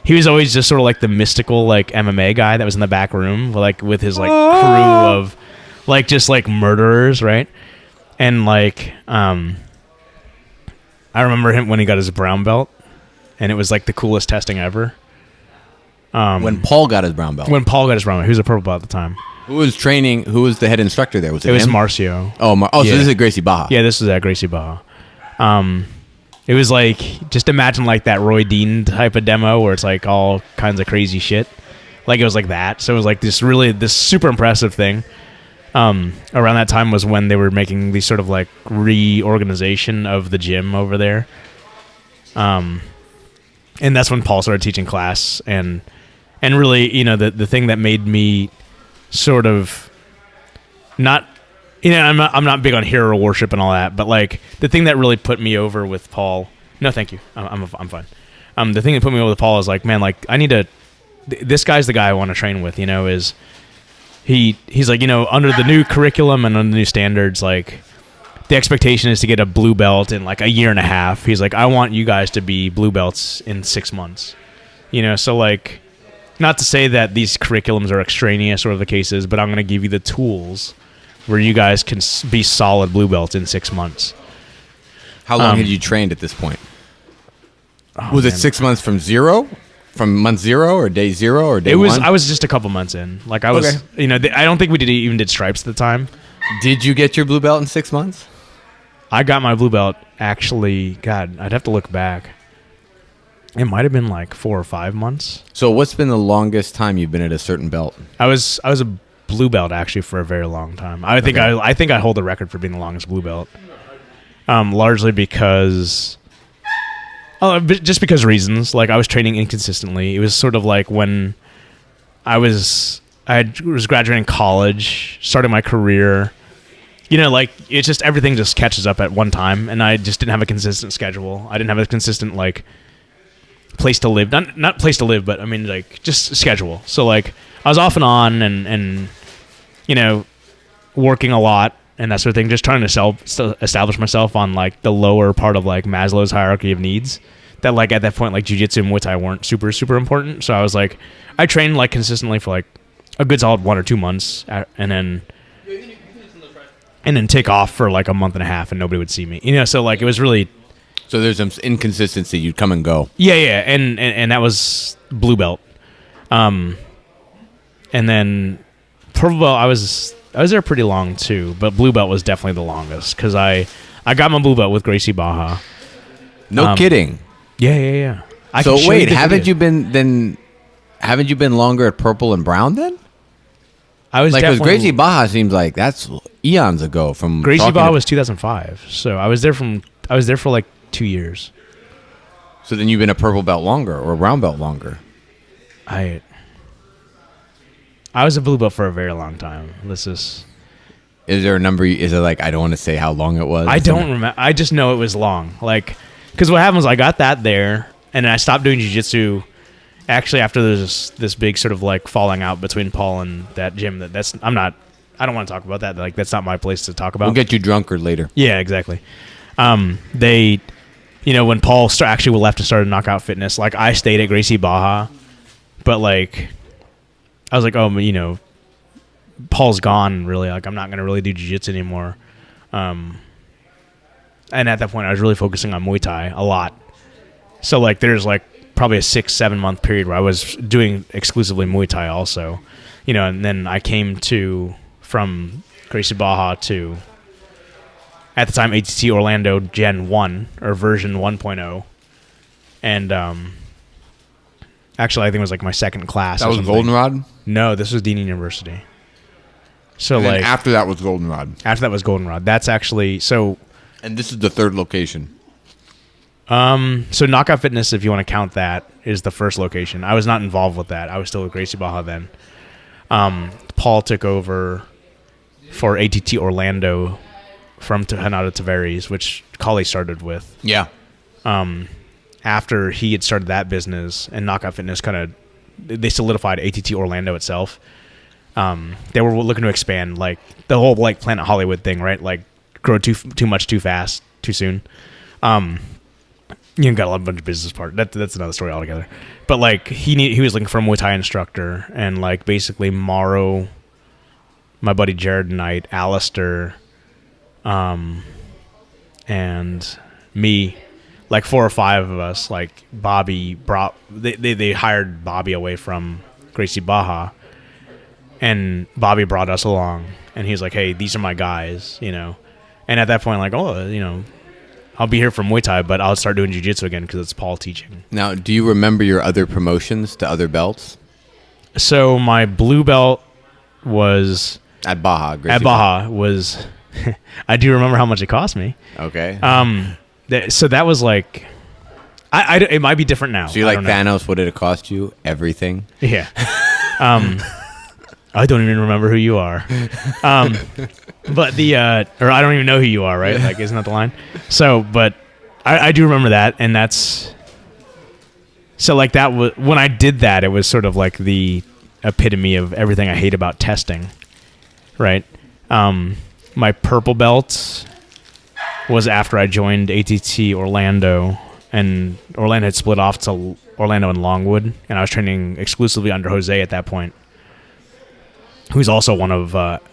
[SPEAKER 2] was always just sort of like the mystical like MMA guy that was in the back room, like with his like crew of like just like murderers, right? And like I remember him when he got his brown belt, and it was like the coolest testing ever.
[SPEAKER 1] When Paul got his brown belt.
[SPEAKER 2] When Paul got his brown belt, he was a purple belt at the time.
[SPEAKER 1] Who was training? Who was the head instructor there? Was it
[SPEAKER 2] was
[SPEAKER 1] him?
[SPEAKER 2] Marcio.
[SPEAKER 1] Oh, so this is Gracie Baja.
[SPEAKER 2] Yeah, this is at Gracie Baja. It was like, just imagine like that Roy Dean type of demo where it's like all kinds of crazy shit. Like it was like that. So it was like this super impressive thing. Around that time was when they were making these sort of like reorganization of the gym over there. And that's when Paul started teaching class, and really, you know, the thing that made me sort of not, you know, I'm not big on hero worship and all that, but like the thing that really put me over with Paul, no, thank you, I'm fine. The thing that put me over with Paul is like, man, like I need to, this guy's the guy I want to train with, you know, is he's like, you know, under the new curriculum and under the new standards, like the expectation is to get a blue belt in like a year and a half. He's like, I want you guys to be blue belts in 6 months, you know, so like, not to say that these curriculums are extraneous or whatever the case is, but I'm going to give you the tools where you guys can be solid blue belts in 6 months.
[SPEAKER 1] How long had you trained at this point? Was it 6 months from zero? From month 0 or day 0 or day 1?
[SPEAKER 2] I was just a couple months in. Like I was, you know, I don't think we even did stripes at the time.
[SPEAKER 1] Did you get your blue belt in 6 months?
[SPEAKER 2] I got my blue belt actually, God, I'd have to look back. It might have been like 4 or 5 months.
[SPEAKER 1] So what's been the longest time you've been at a certain belt?
[SPEAKER 2] I was a blue belt actually for a very long time. I think I hold the record for being the longest blue belt. Largely because just because of reasons. Like I was training inconsistently. It was sort of like when I was graduating college, starting my career. You know, like it's just everything just catches up at one time, and I just didn't have a consistent schedule. I didn't have a consistent like place to live. Not place to live, but I mean like just schedule. So like I was off and on, and you know, working a lot and that sort of thing, just trying to establish myself on like the lower part of like Maslow's hierarchy of needs. That like at that point like Jiu-Jitsu and Muay Thai weren't super super important. So I was like, I trained like consistently for like a good solid 1 or 2 months, and then take off for like a month and a half, and nobody would see me. You know, so like it was really.
[SPEAKER 1] So there's some inconsistency. You'd come and go.
[SPEAKER 2] Yeah, and that was blue belt, and then purple belt. I was there pretty long too, but blue belt was definitely the longest because I got my blue belt with Gracie Baja.
[SPEAKER 1] No kidding.
[SPEAKER 2] Yeah.
[SPEAKER 1] So wait, haven't you been longer at purple and brown then?
[SPEAKER 2] I was
[SPEAKER 1] like, because Gracie Baja seems like that's eons ago. From
[SPEAKER 2] Gracie Baja was 2005, so I was there for like 2 years.
[SPEAKER 1] So then you've been a purple belt longer or a brown belt longer.
[SPEAKER 2] I was a blue belt for a very long time. Is
[SPEAKER 1] there a number? Is it like, I don't want to say how long it was?
[SPEAKER 2] I don't remember. I just know it was long. Like, because what happened was I got that there, and then I stopped doing jiu-jitsu. Actually, after there's this big sort of like falling out between Paul and that gym, I don't want to talk about that. Like, that's not my place to talk about.
[SPEAKER 1] We'll get you drunker later.
[SPEAKER 2] Yeah, exactly. They, you know, when Paul actually left and started Knockout Fitness, like I stayed at Gracie Baja, but like I was like, oh, you know, Paul's gone. Really, like I'm not gonna really do jiu-jitsu anymore. And at that point, I was really focusing on Muay Thai a lot. So like, there's like probably a 6-7 month period where I was doing exclusively Muay Thai also, you know, and then I came from Gracie Baja to, at the time, ATT Orlando Gen 1 or version 1.0. And actually I think it was like my second class.
[SPEAKER 1] That was Goldenrod?
[SPEAKER 2] No, this was Dean University. So
[SPEAKER 1] and
[SPEAKER 2] like
[SPEAKER 1] after that was Goldenrod.
[SPEAKER 2] After that was Goldenrod. That's actually so.
[SPEAKER 1] And this is the third location.
[SPEAKER 2] So Knockout Fitness, if you want to count that, is the first location. I was not involved with that. I was still with Gracie Baja then. Paul took over for ATT Orlando from Hanada Tavares, which Kali started with.
[SPEAKER 1] Yeah.
[SPEAKER 2] After he had started that business and Knockout Fitness they solidified ATT Orlando itself. They were looking to expand, like the whole like Planet Hollywood thing, right? Like grow too much too fast too soon. You got a bunch of business part. That's another story altogether. But like he was looking for a Muay Thai instructor, and like basically Mauro my buddy Jared Knight, Alistair, and me, like 4 or 5 of us. Like Bobby brought they hired Bobby away from Gracie Baja, and Bobby brought us along, and he's like, hey, these are my guys, you know. And at that point, like, oh, you know, I'll be here for Muay Thai, but I'll start doing Jiu-Jitsu again because it's Paul teaching.
[SPEAKER 1] Now, do you remember your other promotions to other belts?
[SPEAKER 2] So my blue belt was
[SPEAKER 1] At Baja.
[SPEAKER 2] Gracie Baja was. I do remember how much it cost me.
[SPEAKER 1] Okay.
[SPEAKER 2] So that was like, it might be different now.
[SPEAKER 1] So you're like Thanos. What did it cost you? Everything.
[SPEAKER 2] Yeah. I don't even remember who you are. But or I don't even know who you are, right? Like, isn't that the line? So, but I do remember that, and that's. So like that was when I did that, it was sort of like the epitome of everything I hate about testing, right? My purple belt was after I joined ATT Orlando, and Orlando had split off to Orlando and Longwood, and I was training exclusively under Jose at that point, who's also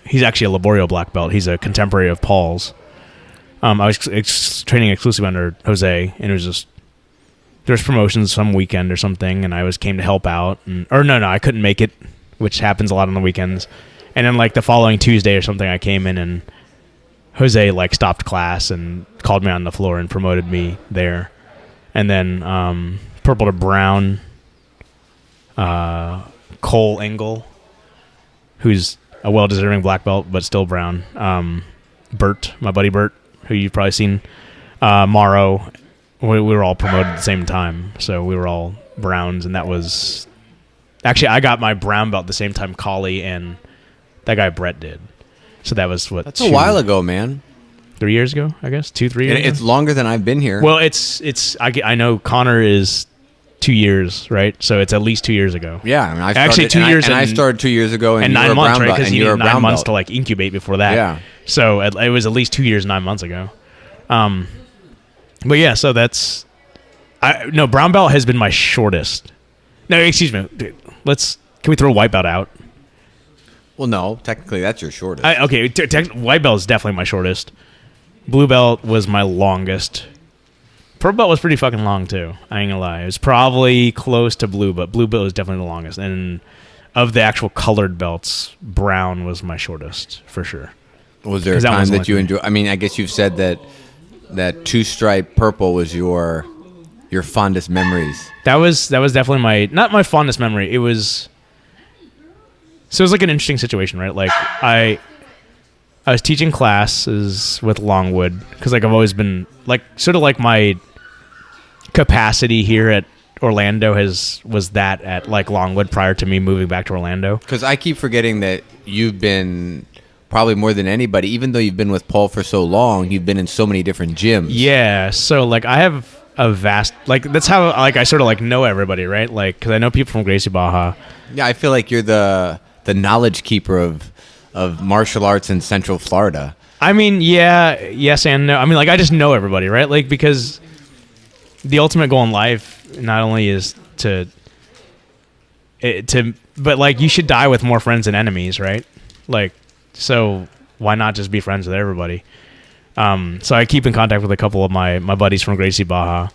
[SPEAKER 2] he's actually a Laborio black belt. He's a contemporary of Paul's. I was training exclusively under Jose, and it was just, there's promotions some weekend or something, and I came to help out, I couldn't make it, which happens a lot on the weekends. And then like the following Tuesday or something, I came in and Jose like stopped class and called me on the floor and promoted me there. And then purple to brown, Cole Engel, who's a well-deserving black belt but still brown. Bert, my buddy Bert, who you've probably seen. Morrow, we were all promoted at the same time, so we were all browns, and that was actually I got my brown belt the same time Collie and that guy Brett did. So that was what.
[SPEAKER 1] That's a while ago, man.
[SPEAKER 2] 3 years ago, I guess. 3 years.
[SPEAKER 1] It's longer than I've been here.
[SPEAKER 2] Well, I know Connor is 2 years, right? So it's at least 2 years ago.
[SPEAKER 1] Yeah, I mean, I
[SPEAKER 2] actually 2 years.
[SPEAKER 1] I started 2 years ago, and
[SPEAKER 2] 9 months, right? Because you
[SPEAKER 1] were
[SPEAKER 2] need 9 months to like incubate before that.
[SPEAKER 1] Yeah.
[SPEAKER 2] So it was at least 2 years, 9 months ago. But yeah, so that's. Brown belt has been my shortest. No, excuse me. Can we throw white belt out?
[SPEAKER 1] Well, no. Technically, that's your shortest.
[SPEAKER 2] White belt is definitely my shortest. Blue belt was my longest. Purple belt was pretty fucking long, too. I ain't gonna lie. It was probably close to blue, but blue belt was definitely the longest. And of the actual colored belts, brown was my shortest, for sure.
[SPEAKER 1] Was there a time that you enjoyed? I mean, I guess you've said that two-stripe purple was your fondest memories.
[SPEAKER 2] That was definitely not my fondest memory. It was like an interesting situation, right? Like I was teaching classes with Longwood because like I've always been like sort of like my capacity here at Orlando was that at like Longwood prior to me moving back to Orlando. Because
[SPEAKER 1] I keep forgetting that you've been probably more than anybody, even though you've been with Paul for so long, you've been in so many different gyms.
[SPEAKER 2] Yeah, so like I have a vast, like that's how like I sort of like know everybody, right? Like because I know people from Gracie Baja.
[SPEAKER 1] Yeah, I feel like you're the knowledge keeper of martial arts in Central Florida.
[SPEAKER 2] I mean, yeah, yes and no. I mean, like I just know everybody, right? Like because the ultimate goal in life not only is to but like you should die with more friends than enemies, right? Like so why not just be friends with everybody? So I keep in contact with a couple of my buddies from Gracie Baja.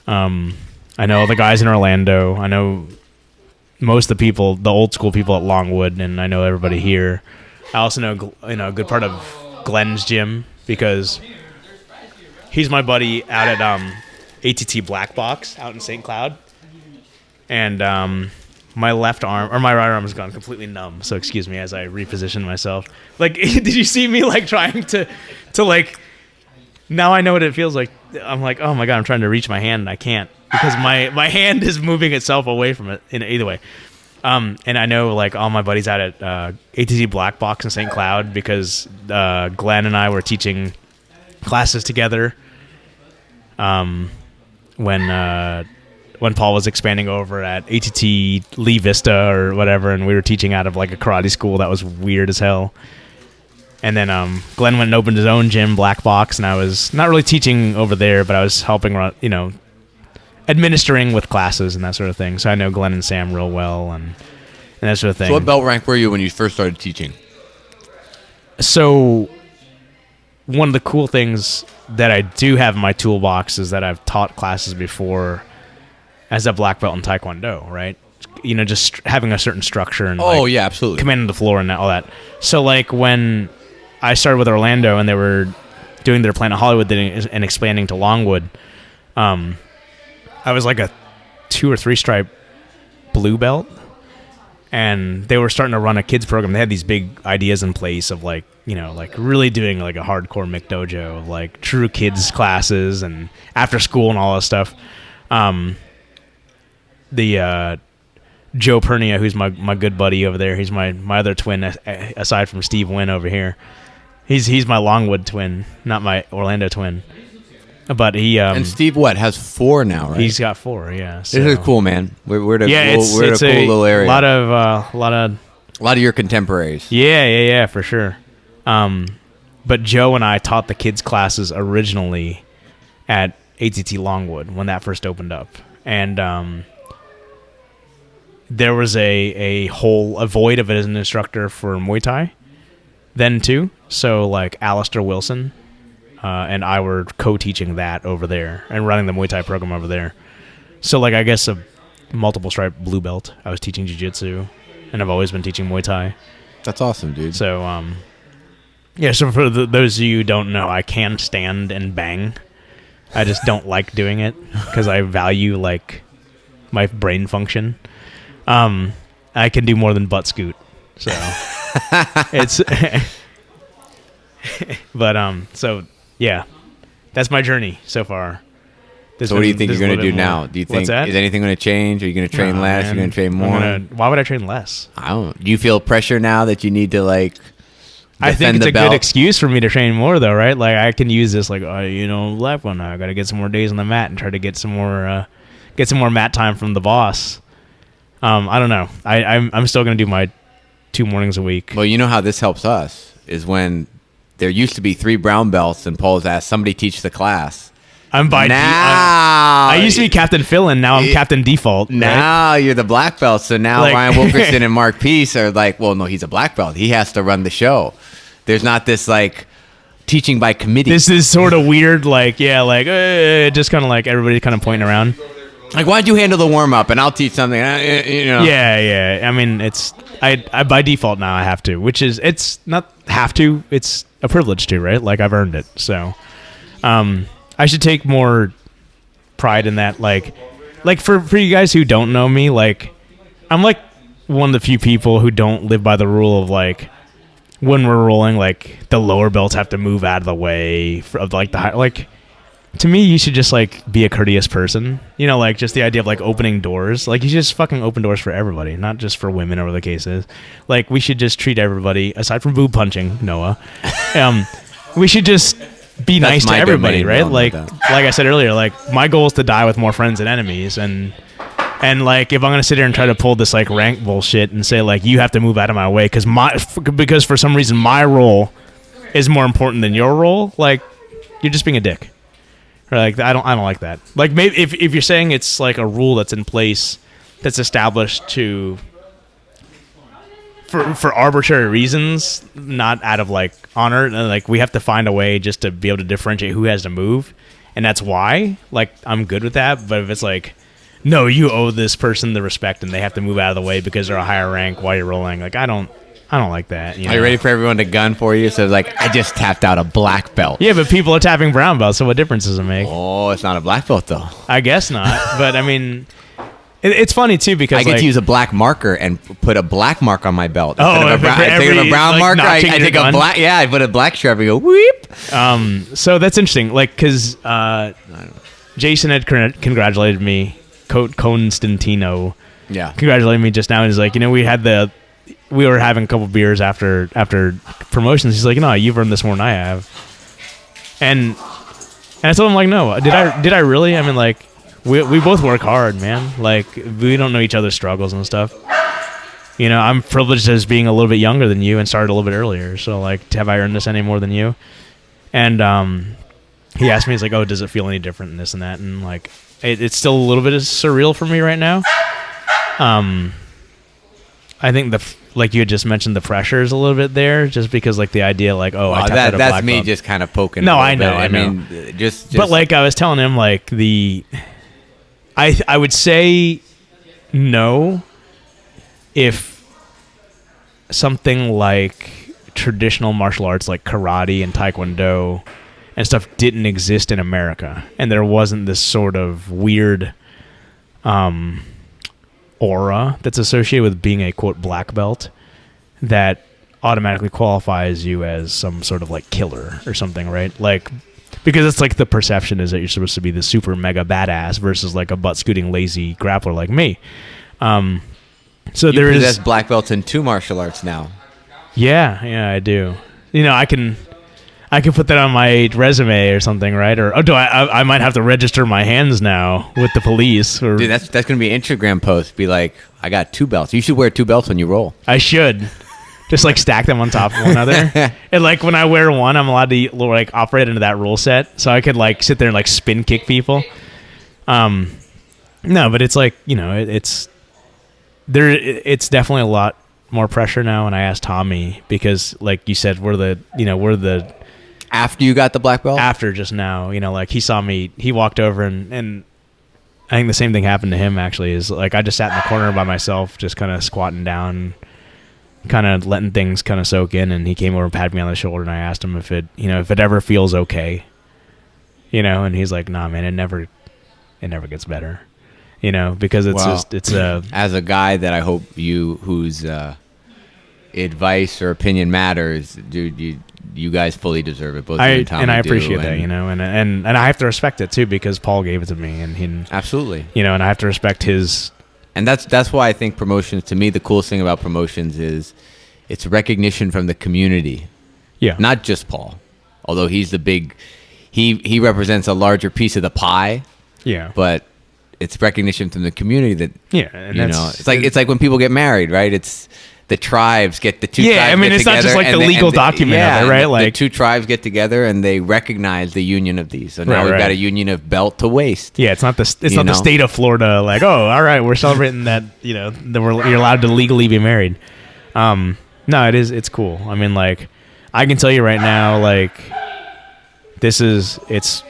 [SPEAKER 2] I know the guys in Orlando. I know most of the people, the old school people at Longwood, and I know everybody here. I also know a good part of Glenn's gym because he's my buddy out at ATT Black Box out in St. Cloud. And my left arm or my right arm has gone completely numb. So excuse me as I reposition myself. Like, did you see me like trying to like? Now I know what it feels like. I'm like, oh my god, I'm trying to reach my hand and I can't because my hand is moving itself away from it. In either way, and I know like all my buddies out at ATT Black Box in St. Cloud because Glenn and I were teaching classes together. When Paul was expanding over at ATT Lee Vista or whatever, and we were teaching out of like a karate school that was weird as hell. And then Glenn went and opened his own gym, Black Box, and I was not really teaching over there, but I was helping run, administering with classes and that sort of thing. So I know Glenn and Sam real well and that sort of thing.
[SPEAKER 1] So what belt rank were you when you first started teaching?
[SPEAKER 2] So one of the cool things that I do have in my toolbox is that I've taught classes before as a black belt in Taekwondo, right? Just having a certain structure and
[SPEAKER 1] yeah, absolutely,
[SPEAKER 2] commanding the floor and all that. So like when I started with Orlando and they were doing their Planet Hollywood thing and expanding to Longwood, I was like a 2 or 3 stripe blue belt, and they were starting to run a kids program. They had these big ideas in place of like really doing like a hardcore McDojo of like true kids classes and after school and all that stuff. The Joe Pernia, who's my good buddy over there, he's my other twin aside from Steve Wynn over here. He's my Longwood twin, not my Orlando twin. But he
[SPEAKER 1] and Steve has 4 now, right?
[SPEAKER 2] He's got 4, yeah. So.
[SPEAKER 1] This is cool, man. We're at a
[SPEAKER 2] it's
[SPEAKER 1] cool little area.
[SPEAKER 2] A lot
[SPEAKER 1] of your contemporaries.
[SPEAKER 2] Yeah, for sure. But Joe and I taught the kids classes originally at ATT Longwood when that first opened up, and there was a void of it as an instructor for Muay Thai then too. So like Alistair Wilson and I were co-teaching that over there and running the Muay Thai program over there. So like I guess a multiple stripe blue belt. I was teaching Jiu-Jitsu and I've always been teaching Muay Thai.
[SPEAKER 1] That's awesome, dude.
[SPEAKER 2] So yeah, so for those of you who don't know, I can stand and bang. I just don't like doing it because I value like my brain function. I can do more than butt scoot, so it's. But so yeah, that's my journey so far.
[SPEAKER 1] So what do you think you're going to do now? Do you think is anything going to change? Are you going to train less? Are you going to train more?
[SPEAKER 2] Why would I train less?
[SPEAKER 1] I don't. Do you feel pressure now that you need to like?
[SPEAKER 2] I think it's a good excuse for me to train more, though, right? Like I can use this, like left one. I got to get some more days on the mat and try to get some more mat time from the boss. I don't know. I'm still going to do my 2 mornings a week.
[SPEAKER 1] Well, you know how this helps us is when there used to be 3 brown belts and Paul's asked somebody teach the class.
[SPEAKER 2] I'm by now. I used to be Captain Fill-In. Now I'm Captain Default.
[SPEAKER 1] Now
[SPEAKER 2] right?
[SPEAKER 1] You're the black belt. So now Ryan Wilkerson and Mark Peace are like, well, no, he's a black belt. He has to run the show. There's not this like teaching by committee.
[SPEAKER 2] This is sort of weird. Just kind of like everybody kind of pointing around.
[SPEAKER 1] Like, why'd you handle the warm up and I'll teach something?
[SPEAKER 2] Yeah. I mean, I by default now I have to, which is it's not have to. It's a privilege to, right? Like I've earned it. So, I should take more pride in that. Like for you guys who don't know me, like I'm like one of the few people who don't live by the rule of like when we're rolling, like the lower belts have to move out of the way of like the high, like. To me, you should just like be a courteous person, like just the idea of like opening doors. Like you should just fucking open doors for everybody, not just for women or whatever the case is. Like we should just treat everybody, aside from boob punching, Noah. We should just be nice to everybody, right? Like I said earlier, like my goal is to die with more friends than enemies, and like if I'm gonna sit here and try to pull this like rank bullshit and say like you have to move out of my way because for some reason my role is more important than your role, like you're just being a dick. Or like I don't like that. Like maybe if you're saying it's like a rule that's in place that's established for arbitrary reasons, not out of like honor, and like we have to find a way just to be able to differentiate who has to move, and that's why like I'm good with that. But if it's like no, you owe this person the respect and they have to move out of the way because they're a higher rank while you're rolling, like I don't like that. Are
[SPEAKER 1] you ready for everyone to gun for you? So it's like, I just tapped out a black belt.
[SPEAKER 2] Yeah, but people are tapping brown belts, so what difference does it make?
[SPEAKER 1] Oh, it's not a black belt, though.
[SPEAKER 2] I guess not. But, I mean, it's funny, too, because
[SPEAKER 1] I get to use a black marker and put a black mark on my belt.
[SPEAKER 2] Instead
[SPEAKER 1] of a brown marker, I take a black... Yeah, I put a black strap and go, whoop.
[SPEAKER 2] So that's interesting. Like, because Jason had congratulated me, Constantino.
[SPEAKER 1] Yeah.
[SPEAKER 2] Congratulated me just now. And he's like, we were having a couple beers after promotions. He's like, no, you've earned this more than I have. And I told him like, no, did I really? I mean, like, we both work hard, man. Like, we don't know each other's struggles and stuff. I'm privileged as being a little bit younger than you and started a little bit earlier. So like, have I earned this any more than you? And he asked me, he's like, oh, does it feel any different and this and that? And like, it's still a little bit surreal for me right now. I think like you had just mentioned the pressures a little bit there, just because like the idea like, oh, I tapped out a
[SPEAKER 1] that's
[SPEAKER 2] black
[SPEAKER 1] me
[SPEAKER 2] belt.
[SPEAKER 1] just kind of poking.
[SPEAKER 2] No, I
[SPEAKER 1] bit.
[SPEAKER 2] know.
[SPEAKER 1] I mean, just.
[SPEAKER 2] But like I was telling him, like I would say no if something like traditional martial arts like karate and taekwondo and stuff didn't exist in America, and there wasn't this sort of weird aura that's associated with being a quote black belt that automatically qualifies you as some sort of like killer or something, right? Like, because it's like the perception is that you're supposed to be the super mega badass versus like a butt scooting lazy grappler like me. So there is
[SPEAKER 1] possess black belts in 2 martial arts now.
[SPEAKER 2] Yeah, I do. You know, I can put that on my resume or something, right? Or I might have to register my hands now with the police. Or,
[SPEAKER 1] Dude, that's gonna be an Instagram post. Be like, I got 2 belts. You should wear 2 belts when you roll.
[SPEAKER 2] I should just like stack them on top of one another. And like when I wear one, I'm allowed to like operate into that rule set, so I could like sit there and like spin kick people. No, but it's like, you know, it's definitely a lot more pressure now. And I asked Tommy because, like you said, we're the
[SPEAKER 1] after you got the black belt.
[SPEAKER 2] After just now, you know, like he saw me, he walked over and I think the same thing happened to him actually. Is like I just sat in the corner by myself, just kind of squatting down, kind of letting things kind of soak in. And he came over and patted me on the shoulder, and I asked him if it ever feels okay, you know, and he's like, nah, man, it never gets better. You know, because it's
[SPEAKER 1] as a guy that I hope whose advice or opinion matters, dude, you guys fully deserve it. Both you and Tommy
[SPEAKER 2] and I
[SPEAKER 1] do,
[SPEAKER 2] appreciate that, you know, and I have to respect it too because Paul gave it to me, and he
[SPEAKER 1] absolutely,
[SPEAKER 2] you know, and I have to respect his.
[SPEAKER 1] And that's why I think promotions, to me, the coolest thing about promotions is it's recognition from the community.
[SPEAKER 2] Yeah, not
[SPEAKER 1] just Paul, although he's the big, he represents a larger piece of the pie.
[SPEAKER 2] Yeah,
[SPEAKER 1] but it's recognition from the community that,
[SPEAKER 2] and
[SPEAKER 1] you know, it's like when people get married, right? It's the tribes get the 2 tribes.
[SPEAKER 2] Yeah, I mean, it's not just like the legal document of it, right? Like
[SPEAKER 1] the 2 tribes get together and they recognize the union of these. So now we've got a union of belt to waist.
[SPEAKER 2] Yeah, it's not the state of Florida. Like, oh, all right, we're celebrating that, you know, that you're allowed to legally be married. No, it's cool. I mean, like, I can tell you right now, like, it's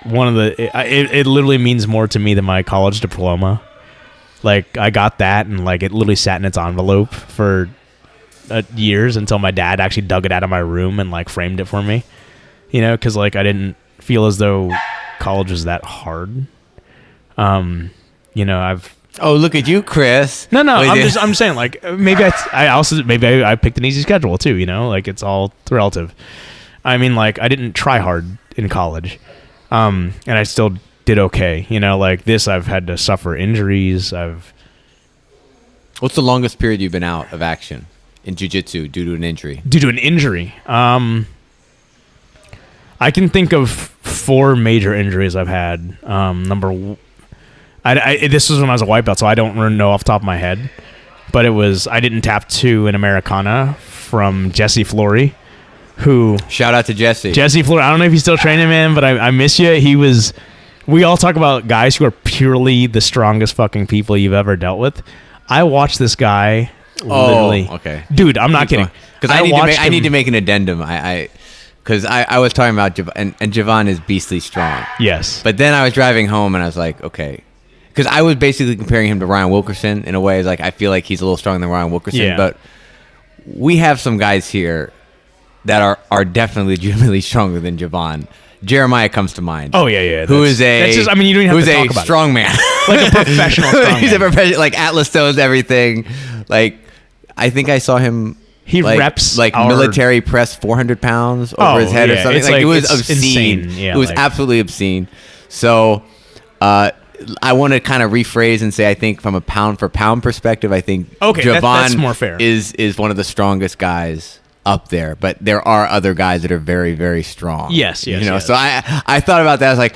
[SPEAKER 2] one of the it literally means more to me than my college diploma. Like, I got that, and like it literally sat in its envelope for years until my dad actually dug it out of my room and like framed it for me, you know, because like I didn't feel as though college was that hard. You know,
[SPEAKER 1] look at you, Chris.
[SPEAKER 2] No, I'm saying, like, maybe I picked an easy schedule too, you know, like it's all relative. I mean, like, I didn't try hard in college. And I still did okay, you know, like this, I've had to suffer injuries.
[SPEAKER 1] What's the longest period you've been out of action in jiu-jitsu due to an injury?
[SPEAKER 2] I can think of 4 major injuries I've had. This was when I was a white belt, so I don't really know off the top of my head, but I didn't tap to an Americana from Jesse Flory. Who
[SPEAKER 1] shout out to Jesse
[SPEAKER 2] Flory. I don't know if he's still training, man, but I miss you. We all talk about guys who are purely the strongest fucking people you've ever dealt with. I watched this guy literally.
[SPEAKER 1] Okay,
[SPEAKER 2] dude, I'm not kidding.
[SPEAKER 1] Because I need to make an addendum. Because I was talking about Javon, and Javon is beastly strong.
[SPEAKER 2] Yes,
[SPEAKER 1] but then I was driving home and I was like, okay, because I was basically comparing him to Ryan Wilkerson in a way. Like, I feel like he's a little stronger than Ryan Wilkerson. Yeah. But we have some guys here that are definitely legitimately stronger than Javon. Jeremiah comes to mind.
[SPEAKER 2] Oh yeah.
[SPEAKER 1] Who is a?
[SPEAKER 2] That's just, I mean, you don't even have to talk about
[SPEAKER 1] strong man,
[SPEAKER 2] like a professional. Strong
[SPEAKER 1] He's
[SPEAKER 2] man.
[SPEAKER 1] a professional, like Atlas Stones, everything. Like, I think I saw him.
[SPEAKER 2] He reps
[SPEAKER 1] like military press 400 pounds over his head or something.
[SPEAKER 2] It's
[SPEAKER 1] like it was obscene.
[SPEAKER 2] Insane. Yeah,
[SPEAKER 1] it was absolutely obscene. So, I want to kind of rephrase and say, I think from a pound for pound perspective, I think Javon
[SPEAKER 2] that's more fair.
[SPEAKER 1] is one of the strongest guys up there, but there are other guys that are very, very strong.
[SPEAKER 2] Yes.
[SPEAKER 1] You know, so I thought about that. I was like,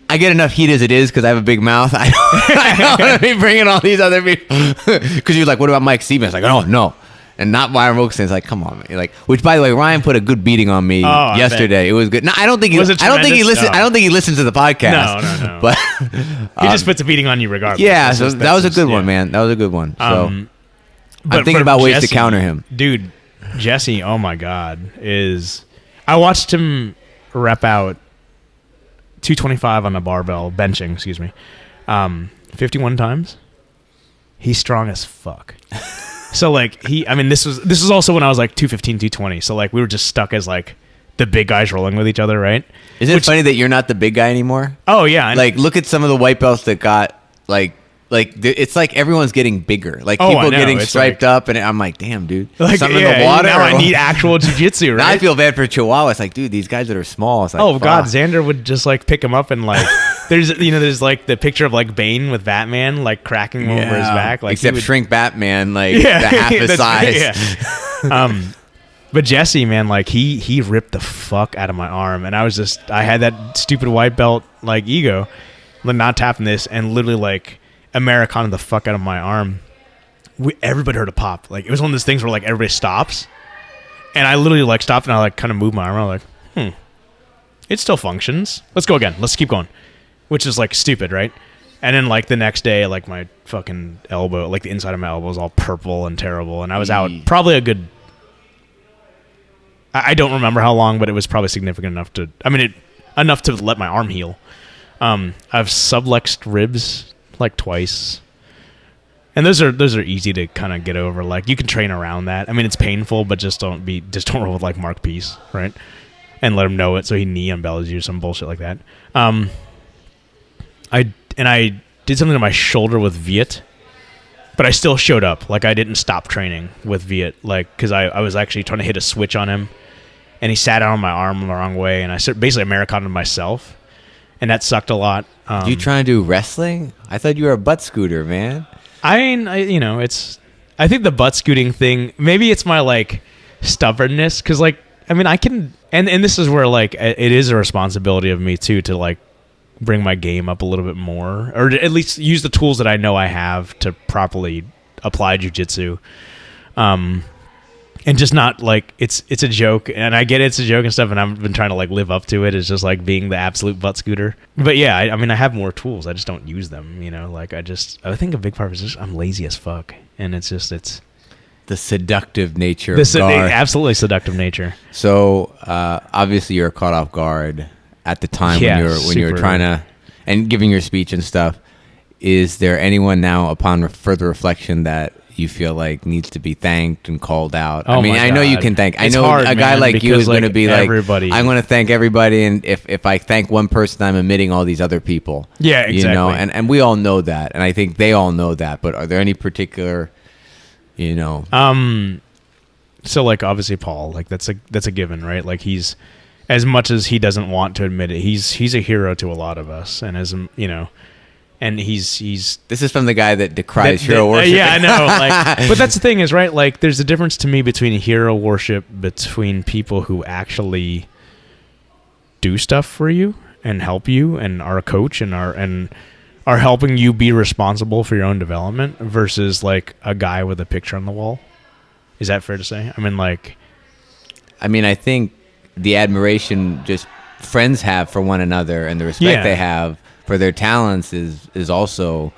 [SPEAKER 1] I get enough heat as it is because I have a big mouth. I don't want to be bringing all these other people. Because you're like, what about Mike Stevens? Like, oh no, and not Ryan Wilkerson. It's like, come on, man. Like, which by the way, Ryan put a good beating on me yesterday. It was good. No, I don't think he listens. I don't think he listens to the podcast.
[SPEAKER 2] No.
[SPEAKER 1] But
[SPEAKER 2] he just puts a beating on you regardless.
[SPEAKER 1] Yeah, that was a good one, man. That was a good one. So. I'm thinking about ways to counter him.
[SPEAKER 2] Dude, Jesse, oh my God, I watched him rep out 225 on the barbell, benching, excuse me, 51 times. He's strong as fuck. So like this was also when I was like 215, 220. So like we were just stuck as like the big guys rolling with each other, right?
[SPEAKER 1] Is it funny that you're not the big guy anymore?
[SPEAKER 2] Oh yeah.
[SPEAKER 1] Like look at some of the white belts that got like it's like everyone's getting bigger. Like people getting striped up, and I'm like, damn, dude.
[SPEAKER 2] Like,
[SPEAKER 1] some in the water.
[SPEAKER 2] Now I need actual jiu-jitsu, right?
[SPEAKER 1] Now I feel bad for Chihuahua. It's like, dude, these guys that are small. It's like,
[SPEAKER 2] oh God, Xander would just like pick him up and like there's like the picture of like Bane with Batman like cracking him over his back, like
[SPEAKER 1] except shrink Batman like the half his size.
[SPEAKER 2] Yeah. But Jesse, man, like he ripped the fuck out of my arm, and I had that stupid white belt like ego, not tapping this, and literally like Americana the fuck out of my arm. Everybody heard a pop. Like it was one of those things where like everybody stops, and I literally like stopped and I like kind of moved my arm. I was like, it still functions. Let's go again. Let's keep going, which is like stupid, right? And then like the next day, like my fucking elbow, like the inside of my elbow was all purple and terrible, and I was out probably a good. I don't remember how long, but it was probably significant enough to. Enough to let my arm heal. I've sublexed ribs like twice, and those are easy to kind of get over. Like you can train around that. I mean, it's painful, but just don't roll with like Mark Peace, right? And let him know it so he knee unbellies you, some bullshit like that. I did something to my shoulder with Viet, but I still showed up. Like I didn't stop training with Viet, like because I was actually trying to hit a switch on him, and he sat on my arm the wrong way, and I basically Americana'd myself, and that sucked a lot.
[SPEAKER 1] You trying to do wrestling? I thought you were a butt scooter, man.
[SPEAKER 2] I think the butt scooting thing, maybe it's my like stubbornness, because like I can, and this is where like it is a responsibility of me too to like bring my game up a little bit more, or at least use the tools that I know I have to properly apply jiu-jitsu. And just not like it's a joke, and I get it's a joke and stuff, and I've been trying to like live up to it. It's just like being the absolute butt scooter. But yeah, I have more tools. I just don't use them. Like I think a big part is just I'm lazy as fuck, and it's
[SPEAKER 1] the seductive nature of guard.
[SPEAKER 2] Absolutely seductive nature.
[SPEAKER 1] So obviously you're caught off guard at the time when you were trying to and giving your speech and stuff. Is there anyone now, upon further reflection, that you feel like needs to be thanked and called out?
[SPEAKER 2] Oh,
[SPEAKER 1] I know you can thank.
[SPEAKER 2] It's
[SPEAKER 1] I know
[SPEAKER 2] hard,
[SPEAKER 1] a guy
[SPEAKER 2] man,
[SPEAKER 1] like you is going to be
[SPEAKER 2] everybody.
[SPEAKER 1] like, I'm going to thank everybody, and if I thank one person, I'm omitting all these other people.
[SPEAKER 2] Yeah, exactly.
[SPEAKER 1] And we all know that, and I think they all know that. But are there any particular,
[SPEAKER 2] So like obviously Paul, like that's a given, right? Like he's, as much as he doesn't want to admit it, he's a hero to a lot of us, and and he's
[SPEAKER 1] this is from the guy that decries hero worship.
[SPEAKER 2] Yeah, I know. Like, but that's the thing is, right? Like, there's a difference to me between hero worship between people who actually do stuff for you and help you and are a coach and are helping you be responsible for your own development versus like a guy with a picture on the wall. Is that fair to say? I think the admiration just friends have for one another and the respect they have for their talents is also,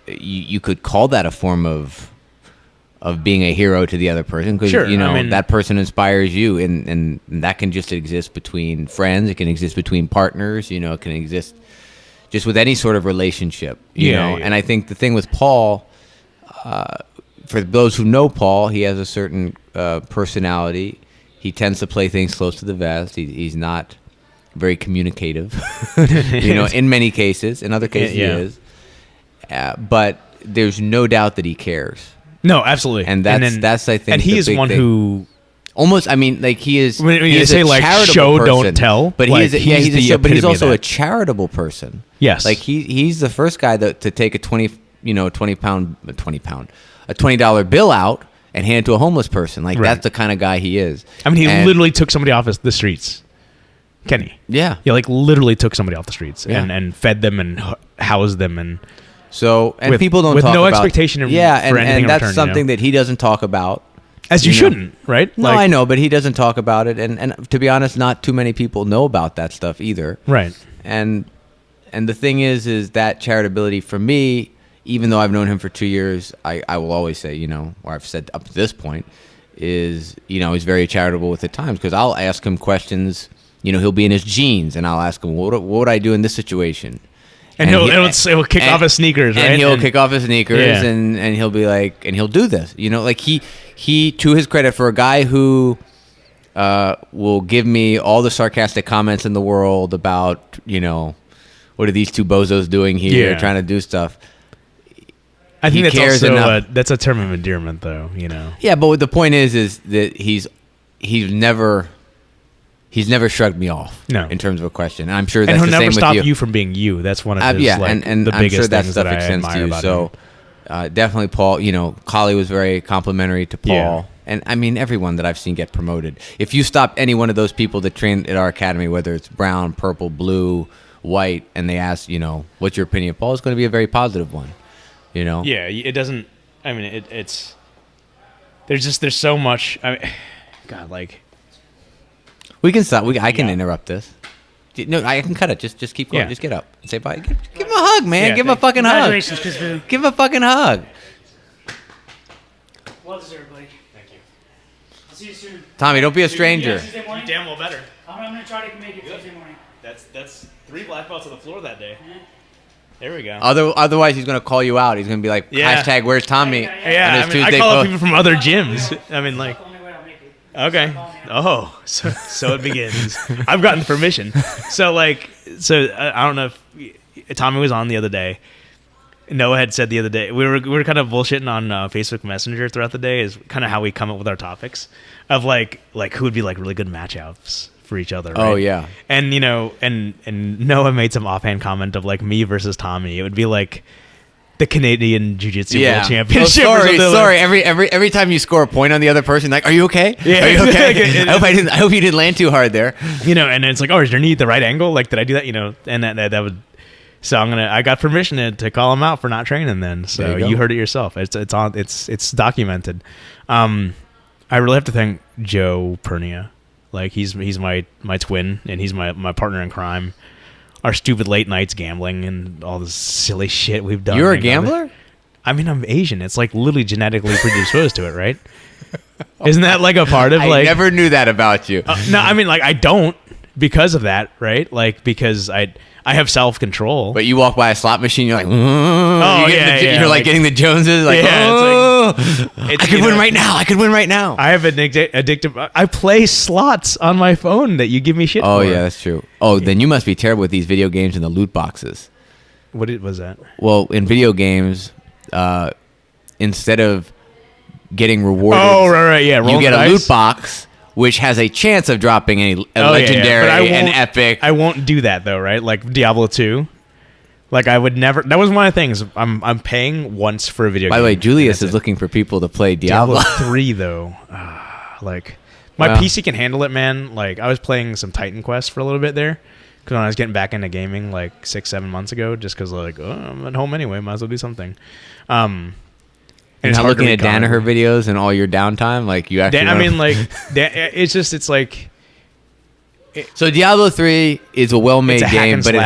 [SPEAKER 2] you could call that a form of being a hero to the other person, because that person inspires you, and that can just exist between friends. It can exist between partners. It can exist just with any sort of relationship. You know. And I think the thing with Paul, for those who know Paul, he has a certain personality. He tends to play things close to the vest. He's not very communicative, in many cases. In other cases, he is. But there's no doubt that he cares. No, absolutely.
[SPEAKER 1] And that's I think,
[SPEAKER 2] and he is one
[SPEAKER 1] thing.
[SPEAKER 2] who
[SPEAKER 1] almost. Like he is.
[SPEAKER 2] When you say like show,
[SPEAKER 1] person,
[SPEAKER 2] don't tell.
[SPEAKER 1] But
[SPEAKER 2] like,
[SPEAKER 1] he's a show. But he's also a charitable person.
[SPEAKER 2] Yes.
[SPEAKER 1] Like he's the first guy to take a $20 bill out and hand it to a homeless person. Like that's the kind of guy he is.
[SPEAKER 2] He literally took somebody off the streets. Kenny.
[SPEAKER 1] Yeah.
[SPEAKER 2] He like literally took somebody off the streets and fed them and housed them and
[SPEAKER 1] people don't
[SPEAKER 2] with
[SPEAKER 1] talk
[SPEAKER 2] no
[SPEAKER 1] about,
[SPEAKER 2] expectation for anything
[SPEAKER 1] and
[SPEAKER 2] in
[SPEAKER 1] that's
[SPEAKER 2] return,
[SPEAKER 1] something that he doesn't talk about.
[SPEAKER 2] As you shouldn't, right?
[SPEAKER 1] No, I know, but he doesn't talk about it, and to be honest, not too many people know about that stuff either.
[SPEAKER 2] Right.
[SPEAKER 1] And the thing is that charitability for me, even though I've known him for 2 years, I will always say, or I've said up to this point, is, he's very charitable with the times, because I'll ask him questions. He'll be in his jeans, and I'll ask him, what would I do in this situation?
[SPEAKER 2] And he'll kick off his sneakers, right?
[SPEAKER 1] And he'll kick off his sneakers, and he'll be like, and he'll do this. Like he, to his credit, for a guy who will give me all the sarcastic comments in the world about, what are these two bozos doing here, trying to do stuff.
[SPEAKER 2] I think that's also that's a term of endearment, though.
[SPEAKER 1] Yeah, but the point is that he's never shrugged me off. No. In terms of a question. And I'm sure that's the same with you.
[SPEAKER 2] And he'll never stop you from being you. That's one of his
[SPEAKER 1] and
[SPEAKER 2] the
[SPEAKER 1] I'm
[SPEAKER 2] biggest
[SPEAKER 1] sure that
[SPEAKER 2] things
[SPEAKER 1] stuff
[SPEAKER 2] that I
[SPEAKER 1] extends
[SPEAKER 2] admire
[SPEAKER 1] to you.
[SPEAKER 2] about
[SPEAKER 1] So definitely Paul. Collie was very complimentary to Paul.
[SPEAKER 2] Yeah.
[SPEAKER 1] And I mean, everyone that I've seen get promoted. If you stop any one of those people that train at our academy, whether it's brown, purple, blue, white, and they ask, what's your opinion of Paul, it's going to be a very positive one.
[SPEAKER 2] Yeah, it doesn't. I mean, it's. There's so much. I mean, God, like.
[SPEAKER 1] We can stop. I can interrupt this. No, I can cut it. Just keep going. Yeah. Just get up and say bye. Give him a hug, man. Give him a fucking hug.
[SPEAKER 5] Congratulations, Chris Boo.
[SPEAKER 1] Give him a fucking hug.
[SPEAKER 5] Well deserved, buddy. Thank you. I'll see you soon.
[SPEAKER 1] Tommy, don't be a stranger.
[SPEAKER 2] You're damn well better.
[SPEAKER 5] I'm going to try to make it Tuesday morning.
[SPEAKER 2] That's 3 black belts on the floor that day. There we go.
[SPEAKER 1] Otherwise, he's going to call you out. He's going to be like, hashtag, where's Tommy?
[SPEAKER 2] Yeah, I call up people from other gyms. I mean, like, okay. Oh, so it begins. I've gotten permission. So I don't know if Tommy was on the other day. Noah had said the other day, we were kind of bullshitting on Facebook Messenger throughout the day, is kind of how we come up with our topics of like who would be like really good matchups for each other, right?
[SPEAKER 1] Oh yeah.
[SPEAKER 2] And and Noah made some offhand comment of like me versus Tommy. It would be like the Canadian Jiu-Jitsu World Championship.
[SPEAKER 1] Oh, sorry. Every time you score a point on the other person, like, are you okay?
[SPEAKER 2] Yeah.
[SPEAKER 1] Are you okay? I hope you didn't land too hard there.
[SPEAKER 2] And it's like, oh, is your knee at the right angle? Like, did I do that? And that would. So I got permission to call him out for not training then. So you heard it yourself. It's documented. I really have to thank Joe Pernia. Like he's my twin, and he's my partner in crime. Our stupid late nights gambling and all this silly shit we've done.
[SPEAKER 1] You're a gambler?
[SPEAKER 2] I mean, I'm Asian. It's like literally genetically predisposed to it, right? Isn't that like a part of like?
[SPEAKER 1] I never knew that about you.
[SPEAKER 2] No, I mean, like I don't because of that, right? Like because I have self-control.
[SPEAKER 1] But you walk by a slot machine, you're like,
[SPEAKER 2] you're
[SPEAKER 1] like getting the Joneses, like, I could win right now. I could win right now.
[SPEAKER 2] I have addictive. I play slots on my phone that you give me shit for.
[SPEAKER 1] Oh yeah, that's true. Oh, then you must be terrible with these video games and the loot boxes.
[SPEAKER 2] What was that?
[SPEAKER 1] Well, in video games, instead of getting rewarded, you get a loot box, which has a chance of dropping a legendary and epic.
[SPEAKER 2] I won't do that though, right? Like Diablo 2. Like I would never. That was one of the things. I'm paying once for a video game.
[SPEAKER 1] By the way, Julius is looking for people to play Diablo
[SPEAKER 2] 3 though. Like my PC can handle it, man. Like I was playing some Titan Quest for a little bit there, because when I was getting back into gaming like 6-7 months ago, just because like I'm at home anyway, might as well do something.
[SPEAKER 1] And not looking at Danaher videos and all your downtime, like you actually.
[SPEAKER 2] It's like.
[SPEAKER 1] So Diablo 3 is a well-made game, but it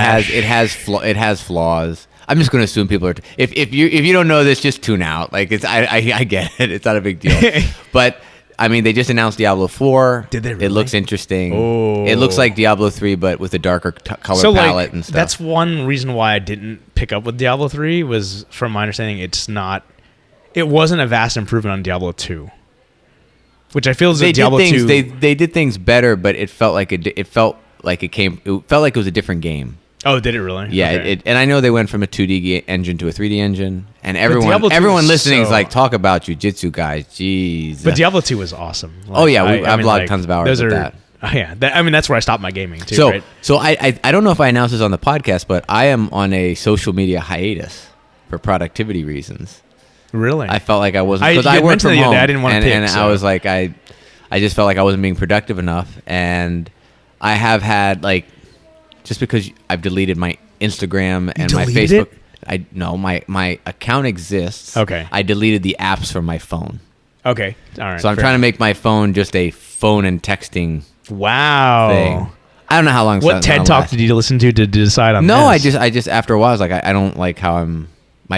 [SPEAKER 1] has flaws. I'm just going to assume people are. If you don't know this, just tune out. Like I get it. It's not a big deal. But I mean, they just announced Diablo 4.
[SPEAKER 2] Did they really?
[SPEAKER 1] It looks interesting.
[SPEAKER 2] Oh.
[SPEAKER 1] It looks like Diablo 3, but with a darker color palette and stuff.
[SPEAKER 2] That's one reason why I didn't pick up with Diablo 3 was, from my understanding, it wasn't a vast improvement on Diablo 2, which I feel is Diablo 2.
[SPEAKER 1] They did things better, but it felt like it felt like it was a different game.
[SPEAKER 2] Oh, did it really?
[SPEAKER 1] Yeah,
[SPEAKER 2] okay.
[SPEAKER 1] And I know they went from a 2D engine to a 3D engine, and everyone listening is like, talk about Jiu-Jitsu guys, jeez.
[SPEAKER 2] But Diablo 2 was awesome.
[SPEAKER 1] Like, I've logged tons of hours with that.
[SPEAKER 2] Yeah, that's where I stopped my gaming too.
[SPEAKER 1] So,
[SPEAKER 2] right?
[SPEAKER 1] So I don't know if I announced this on the podcast, but I am on a social media hiatus for productivity reasons.
[SPEAKER 2] Really?
[SPEAKER 1] I felt like I wasn't, because I worked from home.
[SPEAKER 2] I didn't want to pick,
[SPEAKER 1] and I was like, I just felt like I wasn't being productive enough, and I have had like, just because I've deleted my Instagram and my Facebook. My account exists.
[SPEAKER 2] Okay.
[SPEAKER 1] I deleted the apps from my phone.
[SPEAKER 2] Okay. All right.
[SPEAKER 1] So I'm trying to make my phone just a phone and texting.
[SPEAKER 2] Wow.
[SPEAKER 1] Thing. I don't know how long.
[SPEAKER 2] What TED Talk did you listen to decide on?
[SPEAKER 1] No, this? I just after a while I was like, I don't like how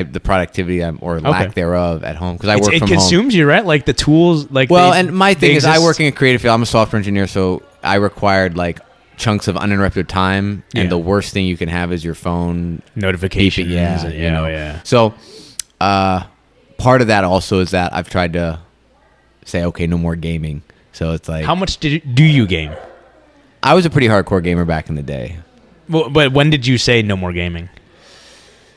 [SPEAKER 1] the productivity or lack thereof at home because I work from home.
[SPEAKER 2] It consumes you, right? Like the tools, like
[SPEAKER 1] and my thing is I work in a creative field. I'm a software engineer, so I required like chunks of uninterrupted time, and the worst thing you can have is your phone
[SPEAKER 2] notifications.
[SPEAKER 1] Yeah. So, part of that also is that I've tried to say, okay, no more gaming. So it's like,
[SPEAKER 2] how much do you game?
[SPEAKER 1] I was a pretty hardcore gamer back in the day.
[SPEAKER 2] Well, but when did you say no more gaming?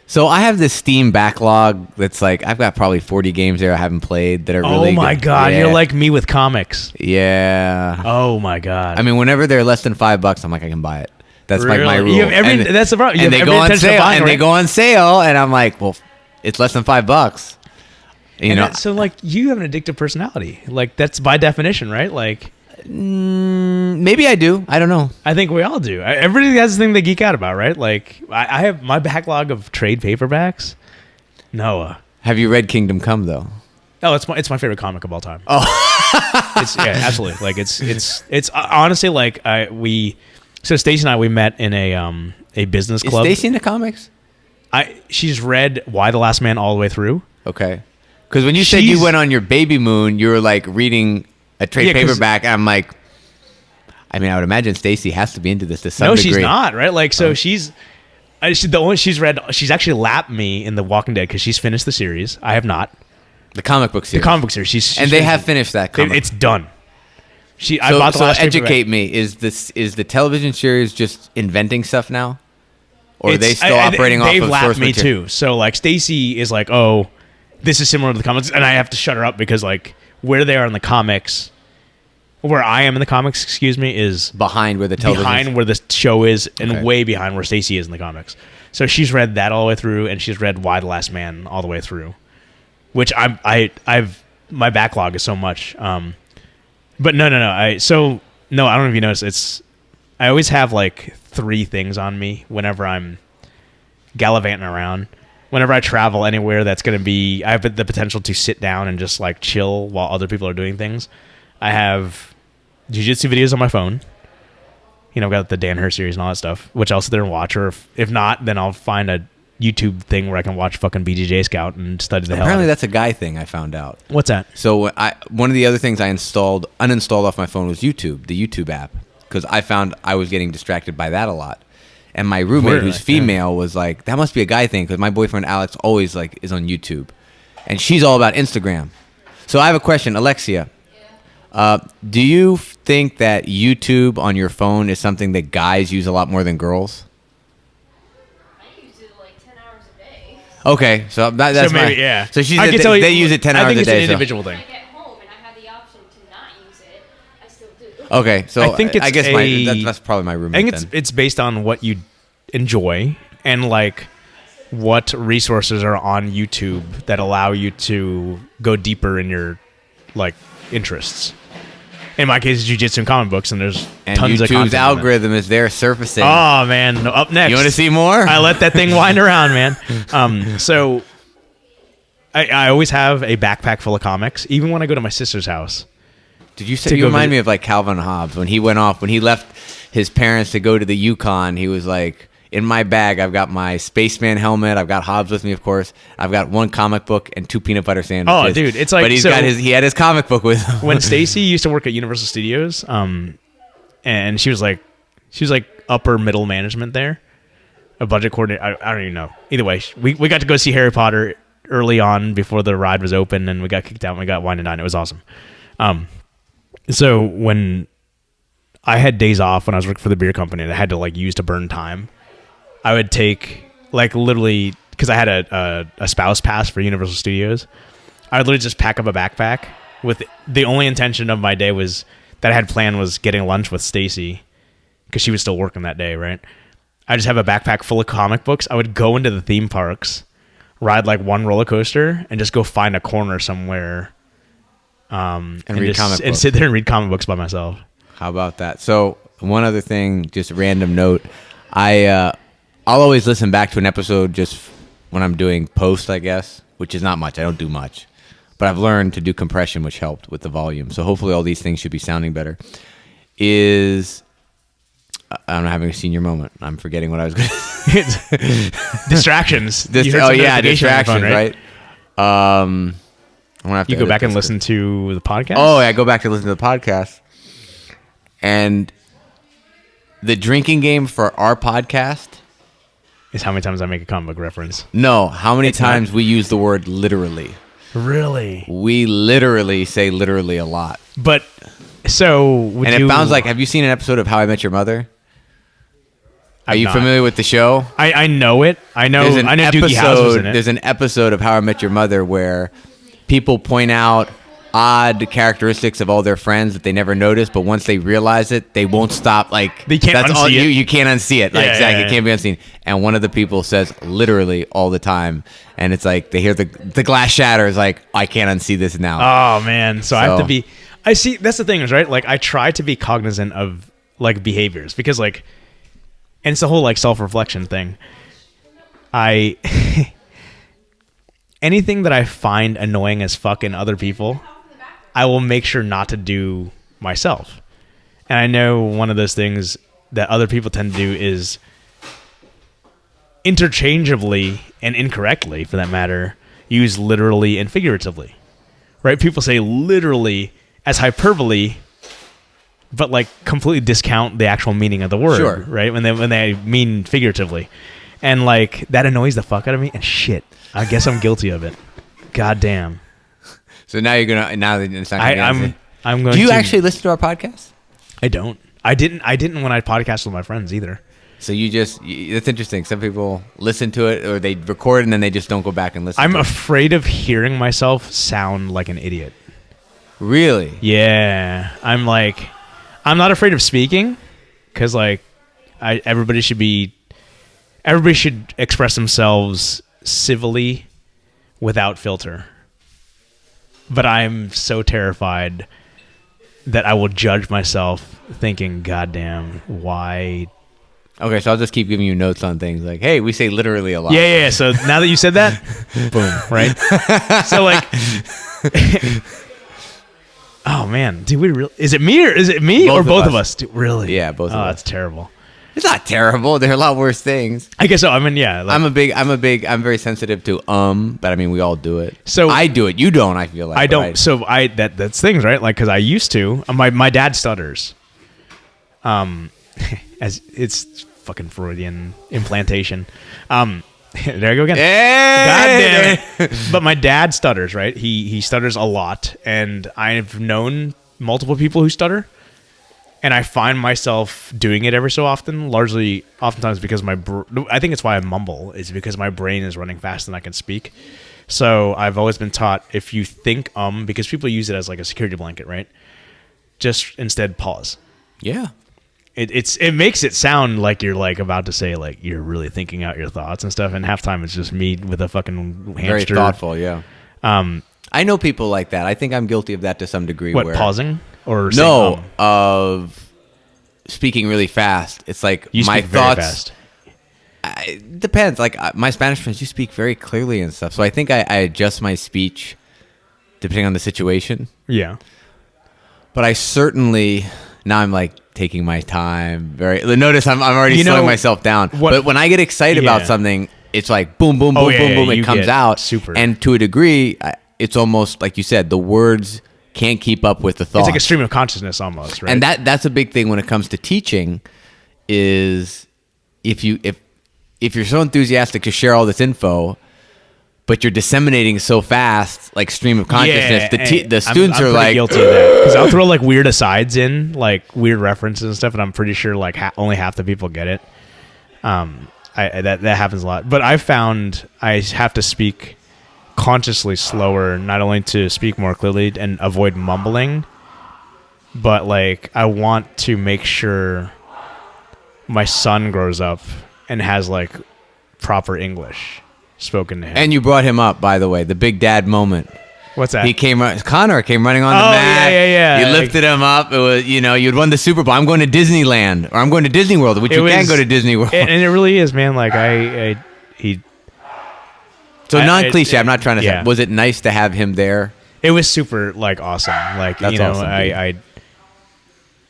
[SPEAKER 1] So I have this Steam backlog that's like I've got probably 40 games there I haven't played that are really.
[SPEAKER 2] Oh my god, you're like me with comics.
[SPEAKER 1] Yeah.
[SPEAKER 2] Oh my god.
[SPEAKER 1] I mean, whenever they're less than $5, I'm like, I can buy it. That's like my rule.
[SPEAKER 2] That's the problem.
[SPEAKER 1] And they go on sale, they go on sale, and I'm like, well, it's less than $5. You know.
[SPEAKER 2] So like, you have an addictive personality. Like that's by definition, right? Like.
[SPEAKER 1] Maybe I do. I don't know.
[SPEAKER 2] I think we all do. Everybody has this thing they geek out about, right? Like I have my backlog of trade paperbacks. Noah,
[SPEAKER 1] have you read Kingdom Come though?
[SPEAKER 2] Oh, it's my favorite comic of all time.
[SPEAKER 1] Oh,
[SPEAKER 2] absolutely. Like it's honestly like Stacey and I we met in a business club.
[SPEAKER 1] Is Stacey into comics?
[SPEAKER 2] She's read Y the Last Man all the way through.
[SPEAKER 1] Okay, because when you said you went on your baby moon, you were like reading a trade paperback, and I'm like, I mean, I would imagine Stacey has to be into this to some degree.
[SPEAKER 2] No, she's not, right? Like, so she's actually lapped me in The Walking Dead because she's finished the series. I have not.
[SPEAKER 1] The comic book series.
[SPEAKER 2] The comic book series. She's
[SPEAKER 1] and they have finished that comic.
[SPEAKER 2] It's done. I bought the last
[SPEAKER 1] educate me. Is the television series just inventing stuff now? Or are they still operating off of source material?
[SPEAKER 2] They've lapped me too. So, like, Stacey is like, oh, this is similar to the comics. And I have to shut her up because, like, where they are in the comics, where I am in the comics, is
[SPEAKER 1] behind where the television
[SPEAKER 2] behind where the show is, and way behind where Stacey is in the comics. So she's read that all the way through, and she's read Y the Last Man all the way through, which I've my backlog is so much. But no. I don't know if you notice. I always have like 3 things on me whenever I'm gallivanting around. Whenever I travel anywhere that's going to be, I have the potential to sit down and just like chill while other people are doing things. I have Jiu-Jitsu videos on my phone. You know, I've got the Dan Hur series and all that stuff, which I'll sit there and watch. Or if not, then I'll find a YouTube thing where I can watch fucking BJJ Scout and study the hell.
[SPEAKER 1] Apparently that's a guy thing I found out.
[SPEAKER 2] What's that?
[SPEAKER 1] So one of the other things I uninstalled off my phone was YouTube, the YouTube app, because I found I was getting distracted by that a lot. And my roommate, who's female, was like, that must be a guy thing, because my boyfriend Alex always like is on YouTube. And she's all about Instagram. So I have a question, Alexia. Do you think that YouTube on your phone is something that guys use a lot more than girls?
[SPEAKER 6] I use it like 10 hours a day.
[SPEAKER 1] Okay, so that's
[SPEAKER 2] maybe, yeah.
[SPEAKER 1] So they use it 10 hours a day.
[SPEAKER 2] I think it's an individual thing.
[SPEAKER 6] When I get home and I have the option to not use it, I still do.
[SPEAKER 1] Okay, so I guess
[SPEAKER 2] that's
[SPEAKER 1] that's probably my roommate.
[SPEAKER 2] I think it's based on what you enjoy and like what resources are on YouTube that allow you to go deeper in your like interests. In my case, it's jiu-jitsu and comic books, and there's tons of content.
[SPEAKER 1] YouTube's algorithm is there surfacing.
[SPEAKER 2] Oh man, up next.
[SPEAKER 1] You want to see more?
[SPEAKER 2] I let that thing wind around, man. So I always have a backpack full of comics, even when I go to my sister's house.
[SPEAKER 1] Did you say you remind me of like Calvin Hobbes when he left his parents to go to the Yukon? He was like, in my bag, I've got my spaceman helmet. I've got Hobbes with me, of course. I've got 1 comic book and 2 peanut butter sandwiches.
[SPEAKER 2] Oh, dude, it's like,
[SPEAKER 1] but he had his comic book with him.
[SPEAKER 2] When Stacey used to work at Universal Studios, and she was like upper middle management there, a budget coordinator. I don't even know. Either way, we got to go see Harry Potter early on before the ride was open, and we got kicked out and we got wine and dine. It was awesome. So when I had days off when I was working for the beer company and I had to like use to burn time, I would take like literally, because I had a spouse pass for Universal Studios, I would literally just pack up a backpack with the only intention of my day was that I had planned was getting lunch with Stacey because she was still working that day, right? I just have a backpack full of comic books. I would go into the theme parks, ride like 1 roller coaster, and just go find a corner somewhere and sit there and read comic books by myself.
[SPEAKER 1] How about that? So one other thing, just a random note, I'll always listen back to an episode just when I'm doing post, I guess, which is not much. I don't do much. But I've learned to do compression, which helped with the volume. So hopefully all these things should be sounding better. I'm having a senior moment. I'm forgetting what I was going to say.
[SPEAKER 2] Distractions. You heard some notification on your phone,
[SPEAKER 1] distractions, right? I'm gonna have to
[SPEAKER 2] You go
[SPEAKER 1] edit
[SPEAKER 2] back and
[SPEAKER 1] this.
[SPEAKER 2] listen to the podcast?
[SPEAKER 1] Oh, yeah, I go back to listen to the podcast. And the drinking game for our podcast,
[SPEAKER 2] Is how many times I make a comic book reference.
[SPEAKER 1] no, how many
[SPEAKER 2] It's not-
[SPEAKER 1] times we use the word literally.
[SPEAKER 2] Really?
[SPEAKER 1] We literally say literally a lot.
[SPEAKER 2] But, so, would
[SPEAKER 1] And
[SPEAKER 2] you...
[SPEAKER 1] it sounds like, have you seen an episode of How I Met Your Mother? Are
[SPEAKER 2] I've
[SPEAKER 1] you
[SPEAKER 2] not.
[SPEAKER 1] familiar with the show?
[SPEAKER 2] I know it. I know
[SPEAKER 1] There's an
[SPEAKER 2] Doogie Howser was in it.
[SPEAKER 1] There's an episode of How I Met Your Mother where people point out odd characteristics of all their friends that they never noticed, but once they realize it, they won't stop. Like
[SPEAKER 2] They can't
[SPEAKER 1] that's all
[SPEAKER 2] unsee it.
[SPEAKER 1] you can't unsee it. Like
[SPEAKER 2] Yeah,
[SPEAKER 1] exactly,
[SPEAKER 2] yeah,
[SPEAKER 1] it can't be unseen. And one of the people says literally all the time, and it's like they hear the glass shatters. Like I can't unsee this now.
[SPEAKER 2] Oh, man. So I have to
[SPEAKER 1] So-
[SPEAKER 2] be... I see, that's the thing, is right? Like, I try to be cognizant of, like, behaviors. Because, like... And it's the whole, like, self-reflection thing. Anything that I find annoying as fuck in other people, I will make sure not to do myself. And I know one of those things that other people tend to do is interchangeably and incorrectly, for that matter, use literally and figuratively. Right? People say literally as hyperbole, but like completely discount the actual meaning of the word.
[SPEAKER 1] Sure.
[SPEAKER 2] Right? When they mean figuratively. And like that annoys the fuck out of me. And shit, I guess I'm guilty of it. God damn.
[SPEAKER 1] So now you're gonna now that it's not gonna be unseen.
[SPEAKER 2] I'm going.
[SPEAKER 1] Do you
[SPEAKER 2] to,
[SPEAKER 1] actually listen to our podcast?
[SPEAKER 2] I don't. I didn't when I podcast with my friends either.
[SPEAKER 1] So that's interesting. Some people listen to it or they record and then they just don't go back and listen.
[SPEAKER 2] I'm
[SPEAKER 1] to it.
[SPEAKER 2] afraid of hearing myself sound like an idiot.
[SPEAKER 1] Really?
[SPEAKER 2] Yeah, I'm not afraid of speaking because like everybody should express themselves civilly without filter. But I'm so terrified that I will judge myself thinking, God damn, why?
[SPEAKER 1] Okay, so I'll just keep giving you notes on things like, hey, we say literally a lot.
[SPEAKER 2] Yeah. So now that you said that, boom, right? So like, oh man, do we really? Is it me or both of us? Really?
[SPEAKER 1] Yeah, both of us.
[SPEAKER 2] Oh, that's terrible.
[SPEAKER 1] It's not terrible. There are a lot worse things.
[SPEAKER 2] I guess so. I mean, yeah. Like,
[SPEAKER 1] I'm very sensitive to but I mean, we all do it.
[SPEAKER 2] So-
[SPEAKER 1] I do it. You don't, I feel like.
[SPEAKER 2] I don't.
[SPEAKER 1] right?
[SPEAKER 2] So that's things, right? Like, cause I used to, my dad stutters. As it's fucking Freudian implantation. There I go again.
[SPEAKER 1] Hey!
[SPEAKER 2] God damn it. But my dad stutters, right? He stutters a lot. And I've known multiple people who stutter. And I find myself doing it every so often, oftentimes because I think it's why I mumble, is because my brain is running faster than I can speak. So I've always been taught, if you think because people use it as like a security blanket, right? Just instead pause.
[SPEAKER 1] Yeah.
[SPEAKER 2] It makes it sound like you're like about to say like you're really thinking out your thoughts and stuff, and half time it's just me with a fucking hamster.
[SPEAKER 1] Very thoughtful, yeah. I know people like that. I think I'm guilty of that to some degree.
[SPEAKER 2] What,
[SPEAKER 1] where,
[SPEAKER 2] pausing? Or
[SPEAKER 1] No,
[SPEAKER 2] saying,
[SPEAKER 1] of speaking really fast. It's like
[SPEAKER 2] you
[SPEAKER 1] my
[SPEAKER 2] speak very
[SPEAKER 1] thoughts.
[SPEAKER 2] fast.
[SPEAKER 1] It depends. Like my Spanish friends, you speak very clearly and stuff. So I think I adjust my speech depending on the situation.
[SPEAKER 2] Yeah.
[SPEAKER 1] But I certainly now I'm like taking my time. Notice I'm already slowing myself down. But when I get excited about something, it's like boom, boom, boom, boom, boom. It comes out
[SPEAKER 2] super.
[SPEAKER 1] And to a degree, it's almost like you said, the words can't keep up with the thoughts.
[SPEAKER 2] It's like a stream of consciousness almost, right?
[SPEAKER 1] And that's a big thing when it comes to teaching. Is if you're so enthusiastic to share all this info, but you're disseminating so fast, like stream of consciousness, the students are like
[SPEAKER 2] guilty of that because I'll throw like weird asides in, like weird references and stuff, and I'm pretty sure like only half the people get it. That happens a lot, but I found I have to speak consciously slower, not only to speak more clearly and avoid mumbling, but like I want to make sure my son grows up and has like proper English spoken to him.
[SPEAKER 1] And you brought him up, by the way, the big dad moment.
[SPEAKER 2] What's that?
[SPEAKER 1] Connor came running on the mat.
[SPEAKER 2] Yeah.
[SPEAKER 1] You lifted him up. It was, you'd won the Super Bowl. I'm going to Disneyland, or I'm going to Disney World, which you can't go to Disney World.
[SPEAKER 2] And it really is, man. Like
[SPEAKER 1] So non-cliche. I'm not trying to
[SPEAKER 2] yeah.
[SPEAKER 1] say. Was it nice to have him there?
[SPEAKER 2] It was super like awesome. Like
[SPEAKER 1] That's awesome,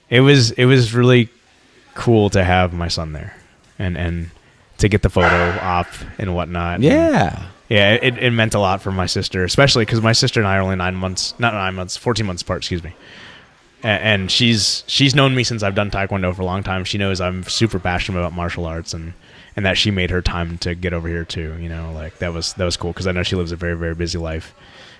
[SPEAKER 2] it was really cool to have my son there and to get the photo op and whatnot.
[SPEAKER 1] Yeah.
[SPEAKER 2] Yeah, it meant a lot for my sister, especially because my sister and I are only 14 months apart, excuse me. And she's known me since I've done Taekwondo for a long time. She knows I'm super passionate about martial arts, and that she made her time to get over here too. You know, like that was cool because I know she lives a very, very busy life,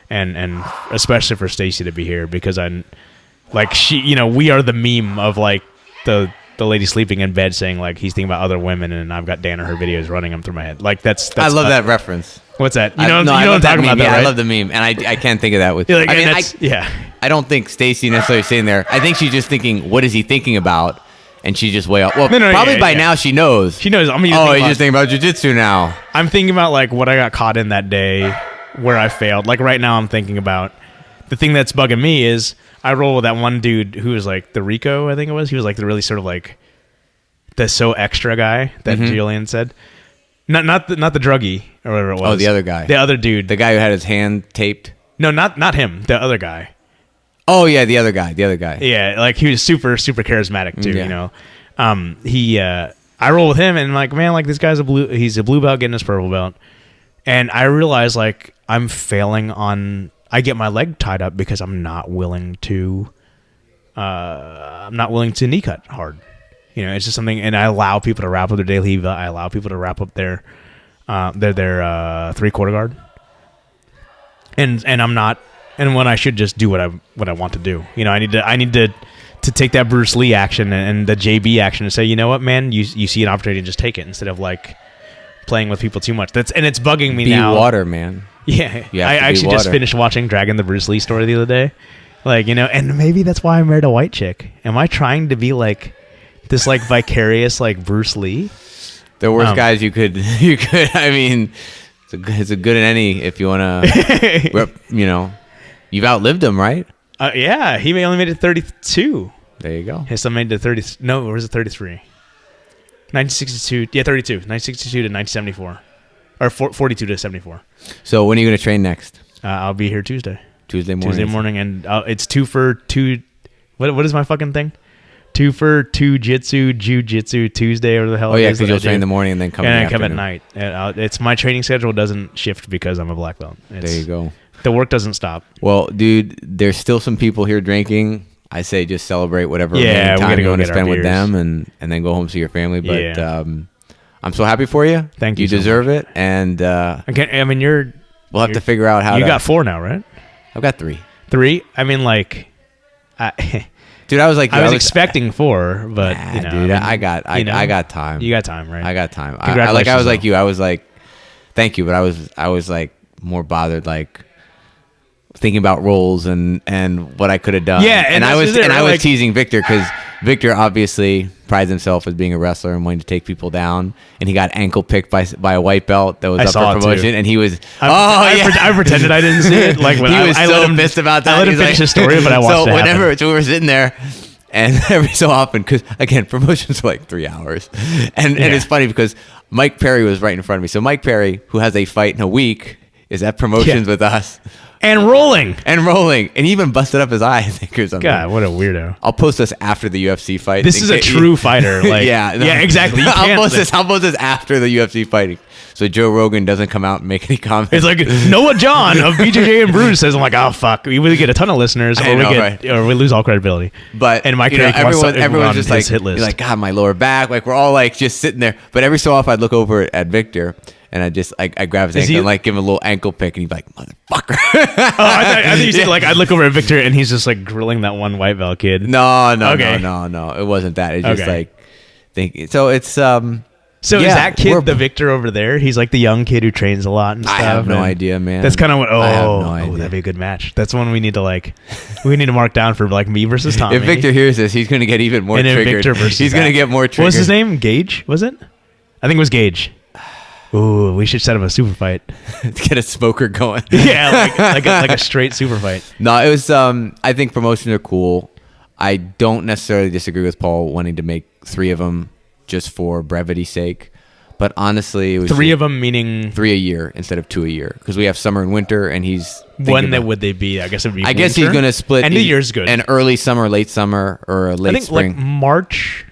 [SPEAKER 2] and especially for Stacy to be here because we are the meme of like the lady sleeping in bed saying like he's thinking about other women, and I've got Dan or her videos running them through my head. Like that's
[SPEAKER 1] I love that reference.
[SPEAKER 2] What's that?
[SPEAKER 1] I love
[SPEAKER 2] I'm talking
[SPEAKER 1] meme.
[SPEAKER 2] about that,
[SPEAKER 1] Yeah,
[SPEAKER 2] right?
[SPEAKER 1] I love the meme, and I can't think of that with.
[SPEAKER 2] Like,
[SPEAKER 1] I don't think Stacy necessarily sitting there. I think she's just thinking, what is he thinking about? And she's just way off. Well, probably by now she knows.
[SPEAKER 2] She knows.
[SPEAKER 1] He's just thinking about jiu-jitsu now.
[SPEAKER 2] I'm thinking about like what I got caught in that day where I failed. Like right now I'm thinking about the thing that's bugging me is I roll with that one dude who was like the Rico, I think it was. He was like the really sort of like the so extra guy that Julian said. Not the druggie or whatever it was.
[SPEAKER 1] Oh, the other guy.
[SPEAKER 2] The other dude.
[SPEAKER 1] The guy who had his hand taped.
[SPEAKER 2] No, not him. The other guy.
[SPEAKER 1] Oh yeah, the other guy.
[SPEAKER 2] Yeah, like he was super charismatic too.
[SPEAKER 1] Yeah.
[SPEAKER 2] You know, I roll with him and like, man, like this guy's he's a blue belt getting his purple belt, and I realize like I'm failing on. I get my leg tied up because I'm not willing to knee cut hard. You know, it's just something, and I allow people to wrap up their daily heave. I allow people to wrap up their 3/4 guard, and I'm not. And when I should just do what I want to do. You know, I need to take that Bruce Lee action and the JB action and say, you know what, man, you see an opportunity, just take it instead of like playing with people too much. And it's bugging me now.
[SPEAKER 1] Be water, man.
[SPEAKER 2] Yeah, I actually just finished watching Dragon the Bruce Lee story the other day. Like, you know, and maybe that's why I married a white chick. Am I trying to be like this like vicarious like Bruce Lee?
[SPEAKER 1] The worst guys you could. I mean, it's a good in any if you want to. You know. You've outlived him, right?
[SPEAKER 2] Yeah, he only made it 32.
[SPEAKER 1] There you go.
[SPEAKER 2] His son made it 30. No, or was it 33? 1962. Yeah, 32. 1962 to 1974. Or 42 to 74.
[SPEAKER 1] So when are you going to train next?
[SPEAKER 2] I'll be here Tuesday.
[SPEAKER 1] Tuesday morning,
[SPEAKER 2] and it's 2 for 2. What is my fucking thing? 2 for 2 jitsu, jiu-jitsu Tuesday or the hell.
[SPEAKER 1] Oh yeah, because you'll train in the morning and then come.
[SPEAKER 2] And I come at night. It's my training schedule doesn't shift because I'm a black belt.
[SPEAKER 1] There you go.
[SPEAKER 2] The work doesn't stop.
[SPEAKER 1] Well, dude, there's still some people here drinking. I say just celebrate whatever time you want to spend with them, and then go home to your family. But I'm so happy for you.
[SPEAKER 2] Thank you.
[SPEAKER 1] You deserve it. And we'll have to figure out how.
[SPEAKER 2] You got 4 now, right?
[SPEAKER 1] I've got 3.
[SPEAKER 2] 3? I mean, like,
[SPEAKER 1] dude, I was like,
[SPEAKER 2] I was expecting 4, but you know,
[SPEAKER 1] dude, I got time.
[SPEAKER 2] You got time, right?
[SPEAKER 1] I got time.
[SPEAKER 2] Congratulations,
[SPEAKER 1] I was like you. I was like, thank you, but I was like more bothered, like thinking about roles and what I could have done.
[SPEAKER 2] Yeah,
[SPEAKER 1] and I was teasing Victor because Victor obviously prides himself as being a wrestler and wanting to take people down. And he got ankle picked by a white belt that was up for promotion, and he was.
[SPEAKER 2] I pretended I didn't see it. Like when
[SPEAKER 1] he was so pissed about that.
[SPEAKER 2] I let him finish his story, but I watched it.
[SPEAKER 1] So we were sitting there. And every so often, because again, promotions are like 3 hours, and it's funny because Mike Perry was right in front of me. So Mike Perry, who has a fight in a week, is at promotions with us.
[SPEAKER 2] And rolling.
[SPEAKER 1] And he even busted up his eye, I think, or something.
[SPEAKER 2] God, what a weirdo.
[SPEAKER 1] I'll post this after the UFC fight.
[SPEAKER 2] This is a true fighter. Like, yeah, exactly.
[SPEAKER 1] I'll post this after the UFC fighting. So Joe Rogan doesn't come out and make any comments.
[SPEAKER 2] It's like Noah John of BJJ and Brews says, I'm like, oh, fuck. We either get a ton of listeners or we lose all credibility.
[SPEAKER 1] But
[SPEAKER 2] and Mike
[SPEAKER 1] everyone's just like,
[SPEAKER 2] hit list.
[SPEAKER 1] You're like, God, my lower back. Like, we're all like just sitting there. But every so often I'd look over at Victor. And I grab his ankle and like give him a little ankle pick, and he'd be like, "Motherfucker!"
[SPEAKER 2] I thought you said like I'd look over at Victor, and he's just like grilling that one white belt kid.
[SPEAKER 1] No, it wasn't that. It's just like thinking. So it's
[SPEAKER 2] So is that kid the Victor over there? He's like the young kid who trains a lot and stuff.
[SPEAKER 1] I have no idea, man.
[SPEAKER 2] That's kind of what. That'd be a good match. That's one we need to mark down for like me versus Tommy.
[SPEAKER 1] If Victor hears this, he's going to get even more triggered. He's going to get more triggered.
[SPEAKER 2] What was his name? Gage? Was it? I think it was Gage. Ooh, we should set up a super fight.
[SPEAKER 1] Get a smoker going.
[SPEAKER 2] Yeah, like a straight super fight.
[SPEAKER 1] No, it was. I think promotions are cool. I don't necessarily disagree with Paul wanting to make 3 of them just for brevity's sake. But honestly, it was
[SPEAKER 2] 3 of them, meaning
[SPEAKER 1] 3 a year instead of 2 a year, because we have summer and winter, and he's.
[SPEAKER 2] When would they be? I guess it would be.
[SPEAKER 1] I guess he's going to split.
[SPEAKER 2] End of the year's good.
[SPEAKER 1] An early summer, late summer, or a late spring.
[SPEAKER 2] Like March.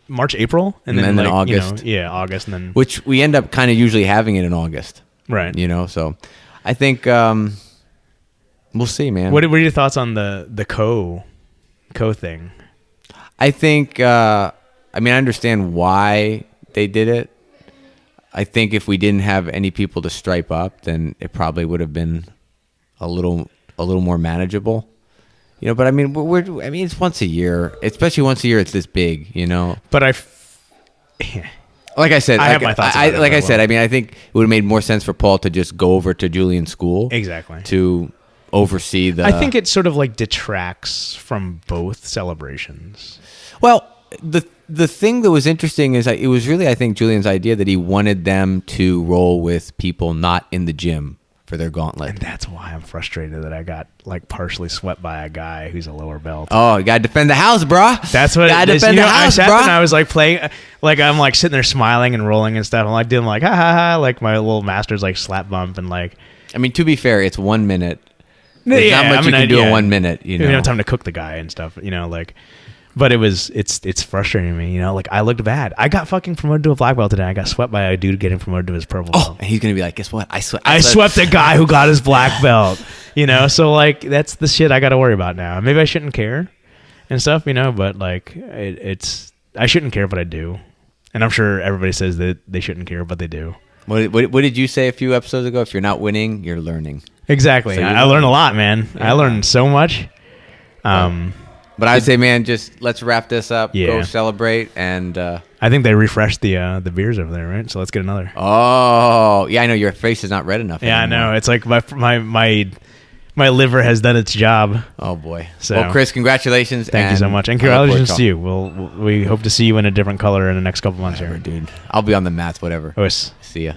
[SPEAKER 2] March, April, and then like,
[SPEAKER 1] August.
[SPEAKER 2] August, and then
[SPEAKER 1] Which we end up kind of usually having it in August.
[SPEAKER 2] right.
[SPEAKER 1] So I think we'll see, man.
[SPEAKER 2] What are your thoughts on the co thing?
[SPEAKER 1] I think I understand why they did it. I think if we didn't have any people to stripe up, then it probably would have been a little more manageable. But it's once a year, especially once a year. It's this big,
[SPEAKER 2] But
[SPEAKER 1] like I said,
[SPEAKER 2] I have my thoughts about it,
[SPEAKER 1] I said, I think it would have made more sense for Paul to just go over to Julian's school,
[SPEAKER 2] exactly,
[SPEAKER 1] to oversee the.
[SPEAKER 2] I think it sort of like detracts from both celebrations.
[SPEAKER 1] Well, the thing that was interesting is it was really, I think, Julian's idea that he wanted them to roll with people not in the gym for their gauntlet.
[SPEAKER 2] And that's why I'm frustrated that I got like partially swept by a guy who's a lower belt.
[SPEAKER 1] Oh, you gotta defend the house, brah.
[SPEAKER 2] That's what
[SPEAKER 1] gotta
[SPEAKER 2] it is.
[SPEAKER 1] defend the house,
[SPEAKER 2] I sat there
[SPEAKER 1] brah.
[SPEAKER 2] and I was like playing, like I'm like sitting there smiling and rolling and stuff. I'm like doing like ha ha ha, like my little master's like slap bump and like.
[SPEAKER 1] To be fair, it's 1 minute. There's not much you can do in 1 minute. You
[SPEAKER 2] have time to cook the guy and stuff. Like. But it's frustrating me, like I looked bad. I got fucking promoted to a black belt today. I got swept by a dude getting promoted to his purple belt.
[SPEAKER 1] And he's gonna be like, guess what? I
[SPEAKER 2] swept a guy who got his black belt. So like that's the shit I got to worry about now. Maybe I shouldn't care and stuff, but like I shouldn't care, but I do. And I'm sure everybody says that they shouldn't care, but they do.
[SPEAKER 1] What did you say a few episodes ago? If you're not winning, you're learning.
[SPEAKER 2] Exactly.
[SPEAKER 1] So
[SPEAKER 2] I learned a lot, man. Yeah. I learned so much.
[SPEAKER 1] But I would say, man, just let's wrap this up.
[SPEAKER 2] Yeah.
[SPEAKER 1] Go celebrate, and
[SPEAKER 2] I think they refreshed the beers over there, right? So let's get another.
[SPEAKER 1] Oh, yeah, I know your face is not red enough.
[SPEAKER 2] Yeah,
[SPEAKER 1] anymore.
[SPEAKER 2] I know. It's like my liver has done its job.
[SPEAKER 1] Oh boy.
[SPEAKER 2] So,
[SPEAKER 1] well, Chris, congratulations.
[SPEAKER 2] Thank you so much, and congratulations to you. We hope to see you in a different color in the next couple months here,
[SPEAKER 1] dude. I'll be on the mats, whatever.
[SPEAKER 2] Ois.
[SPEAKER 1] See ya.